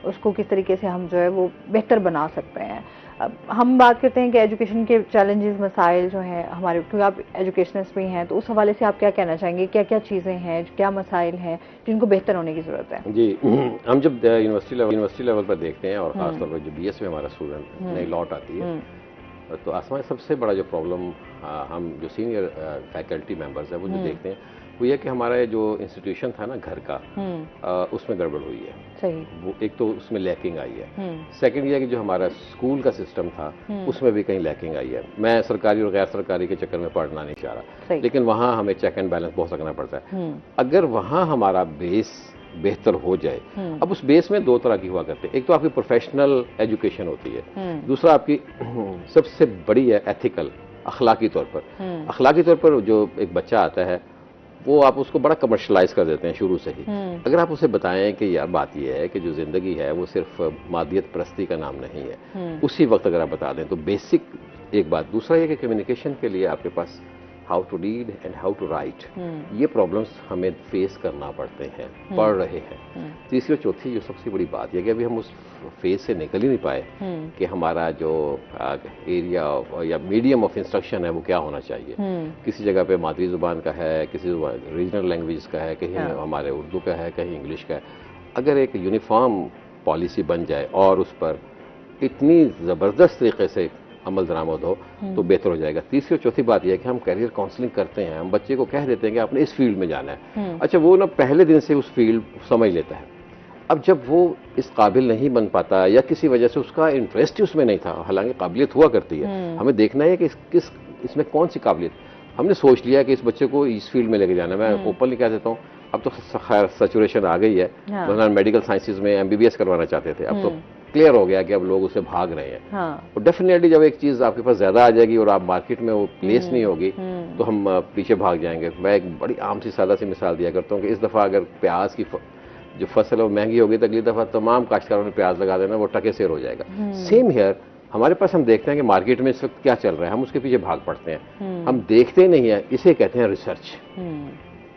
उसको किस तरीके से हम जो है वो बेहतर बना सकते हैं। अब हम बात करते हैं कि एजुकेशन के चैलेंजेस, मसाइल जो हैं हमारे, क्योंकि आप एजुकेशनिस्ट भी हैं, तो उस हवाले से आप क्या कहना चाहेंगे, क्या क्या चीज़ें हैं, क्या मसाइल हैं जिनको बेहतर होने की ज़रूरत है? जी, हम जब यूनिवर्सिटी लेवल पर देखते हैं और खासतौर पर जो बीएस में हमारा स्टूडेंट नई लौट आती है, तो आसमान सबसे बड़ा जो प्रॉब्लम हम जो सीनियर फैकल्टी मेंबर्स हैं वो जो देखते हैं वो ये कि हमारा जो इंस्टीट्यूशन था ना घर का, उसमें गड़बड़ हुई है। सही। वो एक तो उसमें लैकिंग आई है। सेकंड ये कि जो हमारा स्कूल का सिस्टम था उसमें भी कहीं लैकिंग आई है। मैं सरकारी और गैर सरकारी के चक्कर में पढ़ना नहीं चाह रहा, लेकिन वहाँ हमें चेक एंड बैलेंस बहुत रखना पड़ता है। अगर वहाँ हमारा बेस बेहतर हो जाए, अब उस बेस में 2 तरह की हुआ करते हैं। एक तो आपकी प्रोफेशनल एजुकेशन होती है, दूसरा आपकी सबसे बड़ी है एथिकल, अखलाकी तौर पर। अखलाकी तौर पर जो एक बच्चा आता है वो आप उसको बड़ा कमर्शलाइज कर देते हैं शुरू से ही। अगर आप उसे बताएं कि यार बात यह है कि जो जिंदगी है वो सिर्फ मादियत परस्ती का नाम नहीं है, उसी वक्त अगर आप बता दें तो बेसिक एक बात। दूसरा ये कि कम्युनिकेशन के लिए आपके पास how to read and how to write, ये प्रॉब्लम्स हमें फेस करना पड़ते हैं, पढ़ रहे हैं। तीसरी और चौथी जो सबसे बड़ी बात यह कि अभी हम उस फेज से निकल ही नहीं पाए कि हमारा जो एरिया या मीडियम ऑफ इंस्ट्रक्शन है वो क्या होना चाहिए। किसी जगह पे मादरी जुबान का है, किसी रीजनल लैंग्वेज का है, कहीं हमारे उर्दू का है, कहीं इंग्लिश का है। अगर एक यूनिफॉर्म पॉलिसी बन जाए और उस पर इतनी ज़बरदस्त तरीके से अमल दरामद हो तो बेहतर हो जाएगा। तीसरी और चौथी बात यह है कि हम करियर काउंसलिंग करते हैं, हम बच्चे को कह देते हैं कि आपने इस फील्ड में जाना है। अच्छा, वो ना पहले दिन से उस फील्ड समझ लेता है। अब जब वो इस काबिल नहीं बन पाता या किसी वजह से उसका इंटरेस्ट ही उसमें नहीं था, हालांकि काबिलियत हुआ करती है, हमें देखना है कि इसमें कौन सी काबिलियत। हमने सोच लिया कि इस बच्चे को इस फील्ड में लेके जाना है। मैं ओपनली कह देता हूँ, अब तो खैर सैचुरेशन आ गई है। वरना मेडिकल साइंसेज में MBBS करवाना चाहते थे, अब तो क्लियर हो गया कि अब लोग उसे भाग रहे हैं। और डेफिनेटली जब एक चीज आपके पास ज्यादा आ जाएगी और आप मार्केट में वो प्लेस नहीं होगी तो हम पीछे भाग जाएंगे। मैं एक बड़ी आम सी सादा सी मिसाल दिया करता हूँ कि इस दफा अगर प्याज की जो फसल है वो महंगी होगी तो अगली दफा तमाम काश्तकारों ने प्याज लगा देना, वो टके सेर हो जाएगा। सेम हियर हमारे पास हम देखते हैं कि मार्केट में इस वक्त क्या चल रहा है, हम उसके पीछे भाग पड़ते हैं, हम देखते नहीं है। इसे कहते हैं रिसर्च।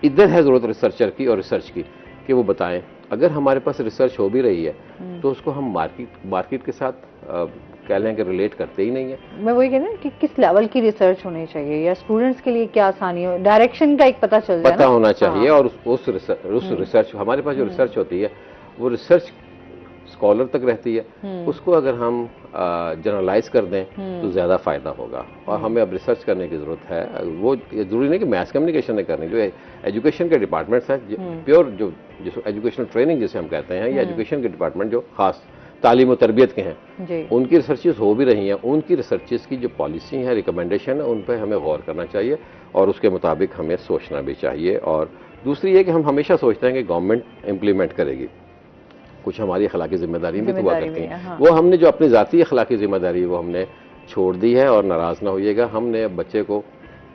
इधर है जरूरत रिसर्चर की और रिसर्च की कि वो बताएं। अगर हमारे पास रिसर्च हो भी रही है तो उसको हम मार्केट के साथ कह लें कि रिलेट करते ही नहीं है। मैं वही कह रही हूँ कि किस लेवल की रिसर्च होनी चाहिए या स्टूडेंट्स के लिए क्या आसानी हो, डायरेक्शन का एक पता चल जाए, पता होना चाहिए। और उस रिसर्च, हमारे पास जो रिसर्च होती है वो रिसर्च स्कॉलर तक रहती है, उसको अगर हम जनरलाइज कर दें तो ज्यादा फायदा होगा। और हमें अब रिसर्च करने की जरूरत है। वो जरूरी नहीं कि मैथ कम्युनिकेशन ने करनी, जो एजुकेशन के डिपार्टमेंट्स हैं, प्योर जो एजुकेशनल ट्रेनिंग जिसे हम कहते हैं, या एजुकेशन के डिपार्टमेंट जो खास तालीम और तरबियत के हैं, उनकी रिसर्चेस हो भी रही हैं। उनकी रिसर्चेस की जो पॉलिसी है, रिकमेंडेशन है, उन पर हमें गौर करना चाहिए और उसके मुताबिक हमें सोचना भी चाहिए। और दूसरी ये कि हम हमेशा सोचते हैं कि गवर्नमेंट इम्प्लीमेंट करेगी, कुछ हमारी अखलाकी जिम्मेदारी भी तो हुआ करती हैं। वो हमने जो अपनी जाती अखलाकी जिम्मेदारी वो हमने छोड़ दी है। और नाराज ना होइएगा, हमने बच्चे को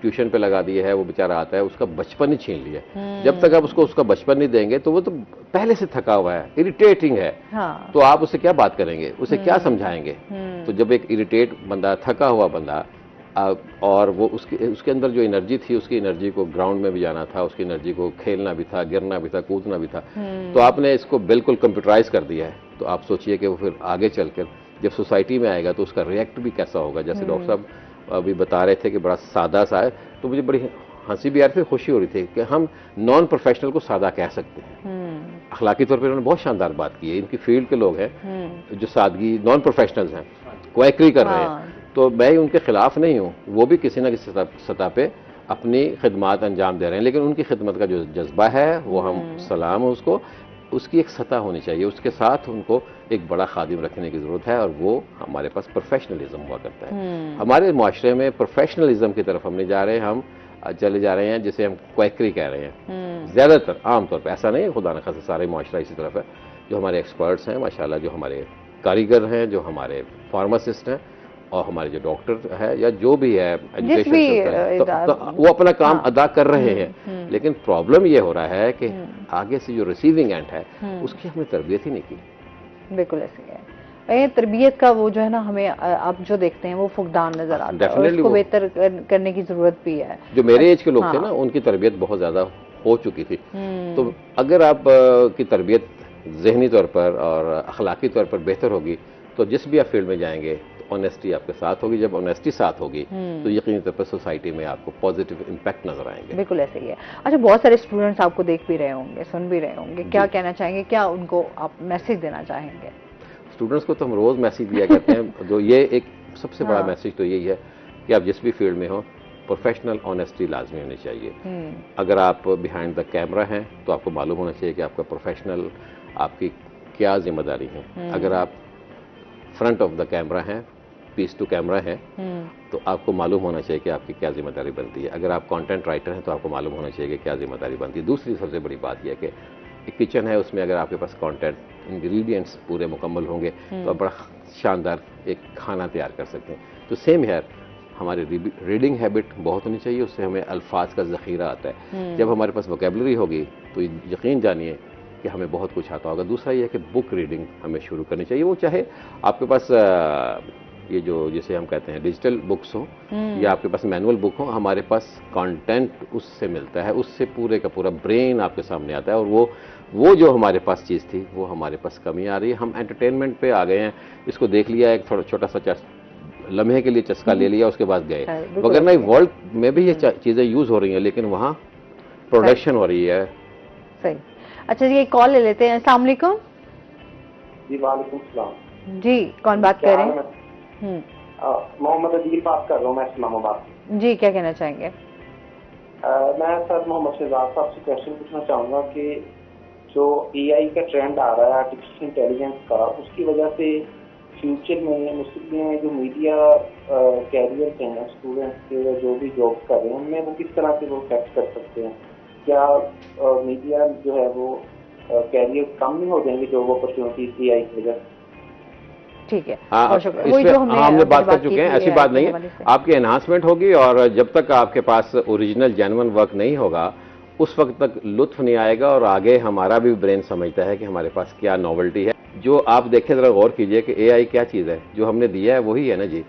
ट्यूशन पे लगा दिया है, वो बेचारा आता है, उसका बचपन ही छीन लिया। जब तक आप उसको उसका बचपन नहीं देंगे तो वो तो पहले से थका हुआ है, इरिटेटिंग है। तो आप उससे क्या बात करेंगे, उसे क्या समझाएंगे। तो जब एक इरिटेट बंदा, थका हुआ बंदा, और वो उसके अंदर जो एनर्जी थी, उसकी एनर्जी को ग्राउंड में भी जाना था, उसकी एनर्जी को खेलना भी था, गिरना भी था, कूदना भी था, तो आपने इसको बिल्कुल कंप्यूटराइज कर दिया है। तो आप सोचिए कि वो फिर आगे चलकर जब सोसाइटी में आएगा तो उसका रिएक्ट भी कैसा होगा। जैसे डॉक्टर साहब अभी बता रहे थे कि बड़ा सादा सा है, तो मुझे बड़ी हंसी भी आ रही थी, खुशी हो रही थी कि हम नॉन प्रोफेशनल को सादा कह सकते हैं। अखलाकी तौर पर उन्होंने बहुत शानदार बात की है। इनकी फील्ड के लोग हैं जो सादगी, नॉन प्रोफेशनल्स हैं, क्वैकरी कर रहे हैं, तो मैं उनके खिलाफ नहीं हूँ। वो भी किसी न किसी सतह पे अपनी खिदमत अंजाम दे रहे हैं, लेकिन उनकी खिदमत का जो जज्बा है वो हम सलाम है उसको, उसकी एक सतह होनी चाहिए। उसके साथ उनको एक बड़ा खादिम रखने की जरूरत है और वो हमारे पास प्रोफेशनलिज्म हुआ करता है। हमारे माशरे में प्रोफेशनलिज्म की तरफ हम नहीं जा रहे, हम चले जा रहे हैं जिसे हम क्वैकरी कह रहे हैं। ज्यादातर आमतौर पर ऐसा नहीं है, खुदा न खासा सारे माशरा इसी तरफ है। जो हमारे एक्सपर्ट्स हैं माशाल्लाह, जो हमारे कारीगर हैं, जो हमारे फार्मासिस्ट हैं और हमारे जो डॉक्टर है या जो भी है एजुकेशन तो वो अपना काम अदा कर रहे हैं। लेकिन प्रॉब्लम ये हो रहा है कि आगे से जो रिसीविंग एंड है उसकी हमने तरबियत ही नहीं की। बिल्कुल ऐसे है। तरबियत का वो जो है ना, हमें आप जो देखते हैं वो फुकदान नजर आता है और उसको बेहतर करने की जरूरत भी है। जो मेरे एज के लोग थे ना, उनकी तरबियत बहुत ज्यादा हो चुकी थी। तो अगर आप की तरबियत जहनी तौर पर और अखलाकी तौर पर बेहतर होगी तो जिस भी आप फील्ड में जाएंगे ऑनेस्टी आपके साथ होगी। जब ऑनेस्टी साथ होगी तो यकीनी तौर पर सोसाइटी में आपको पॉजिटिव इम्पैक्ट नजर आएंगे। बिल्कुल ऐसे ही है। अच्छा, बहुत सारे स्टूडेंट्स आपको देख भी रहे होंगे, सुन भी रहे होंगे, क्या कहना चाहेंगे, क्या उनको आप मैसेज देना चाहेंगे? स्टूडेंट्स को तो हम रोज मैसेज दिया करते हैं। जो ये एक सबसे बड़ा मैसेज तो यही है कि आप जिस भी फील्ड में हो प्रोफेशनल ऑनेस्टी लाजमी होनी चाहिए। अगर आप बिहाइंड द कैमरा हैं तो आपको मालूम होना चाहिए कि आपका प्रोफेशनल आपकी क्या जिम्मेदारी है। अगर आप फ्रंट ऑफ द कैमरा हैं, पीस टू कैमरा है, तो आपको मालूम होना चाहिए कि आपकी क्या जिम्मेदारी बनती है। अगर आप कंटेंट राइटर हैं तो आपको मालूम होना चाहिए कि क्या जिम्मेदारी बनती है। दूसरी सबसे बड़ी बात यह है कि एक किचन है, उसमें अगर आपके पास कंटेंट इंग्रेडिएंट्स पूरे मुकम्मल होंगे तो आप बड़ा शानदार एक खाना तैयार कर सकते हैं। तो सेम है, हमारी रीडिंग हैबिट बहुत होनी चाहिए, उससे हमें अल्फाज का ज़ख़ीरा आता है। जब हमारे पास वोकेबलरी होगी तो यकीन जानिए कि हमें बहुत कुछ आता होगा। दूसरा ये है कि बुक रीडिंग हमें शुरू करनी चाहिए। वो चाहे आपके पास ये जो जिसे हम कहते हैं डिजिटल बुक्स हो या आपके पास मैनुअल बुक हो, हमारे पास कंटेंट उससे मिलता है, उससे पूरे का पूरा ब्रेन आपके सामने आता है। और वो जो हमारे पास चीज़ थी वो हमारे पास कमी आ रही है। हम एंटरटेनमेंट पे आ गए हैं, इसको देख लिया, एक थोड़ा छोटा सा लम्हे के लिए चस्का ले लिया, उसके बाद गए। वगरना वर्ल्ड में भी ये चीज़ें यूज़ हो रही हैं, लेकिन वहाँ प्रोडक्शन हो रही है। सही। अच्छा जी, एक कॉल ले लेते हैं। अस्सलाम वालेकुम। जी वालेकुम सलाम। जी, कौन बात कर रहे हैं? मोहम्मद अदील बात कर रहा हूँ मैं इस्लामाबाद से। जी, क्या कहना चाहेंगे? मैं सर मोहम्मद शहजाद साहब से क्वेश्चन पूछना चाहूँगा कि जो AI का ट्रेंड आ रहा है, आर्टिफिशियल इंटेलिजेंस का, उसकी वजह से फ्यूचर में मुस्लिम में जो मीडिया कैरियर हैं स्टूडेंट्स के, जो भी जॉब्स कर रहे हैं, उनमें वो किस तरह से वो अफेक्ट कर सकते हैं? क्या मीडिया जो है वो कैरियर कम नहीं हो जाएंगे जॉब अपॉर्चुनिटीज AI की वजह से? ठीक है, हाँ, बहुत शुक्रिया। वही जो हमने बात कर चुके हैं, ऐसी बात नहीं है। आपकी एनहांसमेंट होगी, और जब तक आपके पास ओरिजिनल जेन्युइन वर्क नहीं होगा उस वक्त तक लुत्फ नहीं आएगा, और आगे हमारा भी ब्रेन समझता है कि हमारे पास क्या नॉवेल्टी है। जो आप देखें, जरा गौर कीजिए कि AI क्या चीज़ है, जो हमने दिया है वही है ना जी,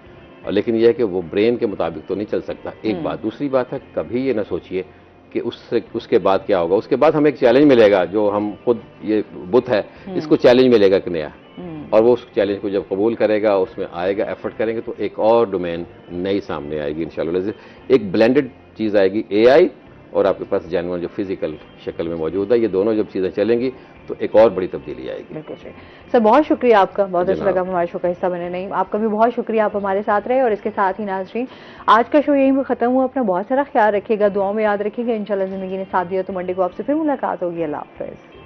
और लेकिन यह है कि वो ब्रेन के मुताबिक तो नहीं चल सकता। एक बात। दूसरी बात है, कभी ये ना सोचिए कि उसके बाद क्या होगा। उसके बाद हमें एक चैलेंज मिलेगा, जो हम खुद, ये बुत है, इसको चैलेंज मिलेगा कि नया, और वो उस चैलेंज को जब कबूल करेगा, उसमें आएगा, एफर्ट करेंगे, तो एक और डोमेन नई सामने आएगी इंशाल्लाह। एक ब्लेंडेड चीज़ आएगी, AI और आपके पास जेन्युइन जो फिजिकल शक्ल में मौजूद है, ये दोनों जब चीज़ें चलेंगी तो एक और बड़ी तब्दीली आएगी। बिल्कुल सही। सर, बहुत शुक्रिया आपका, बहुत अच्छा लगा हमारे शो का हिस्सा बने। नहीं, आपका भी बहुत शुक्रिया, आप हमारे साथ रहे। और इसके साथ ही नाज़रीन, आज का शो यहीं पर खत्म हुआ। अपना बहुत सारा ख्याल रखिएगा, दुआओं में याद रखिएगा। इंशाल्लाह ज़िंदगी ने साथ दिया तो मंडे को आपसे फिर मुलाकात होगी। अल्लाह हाफ़िज़।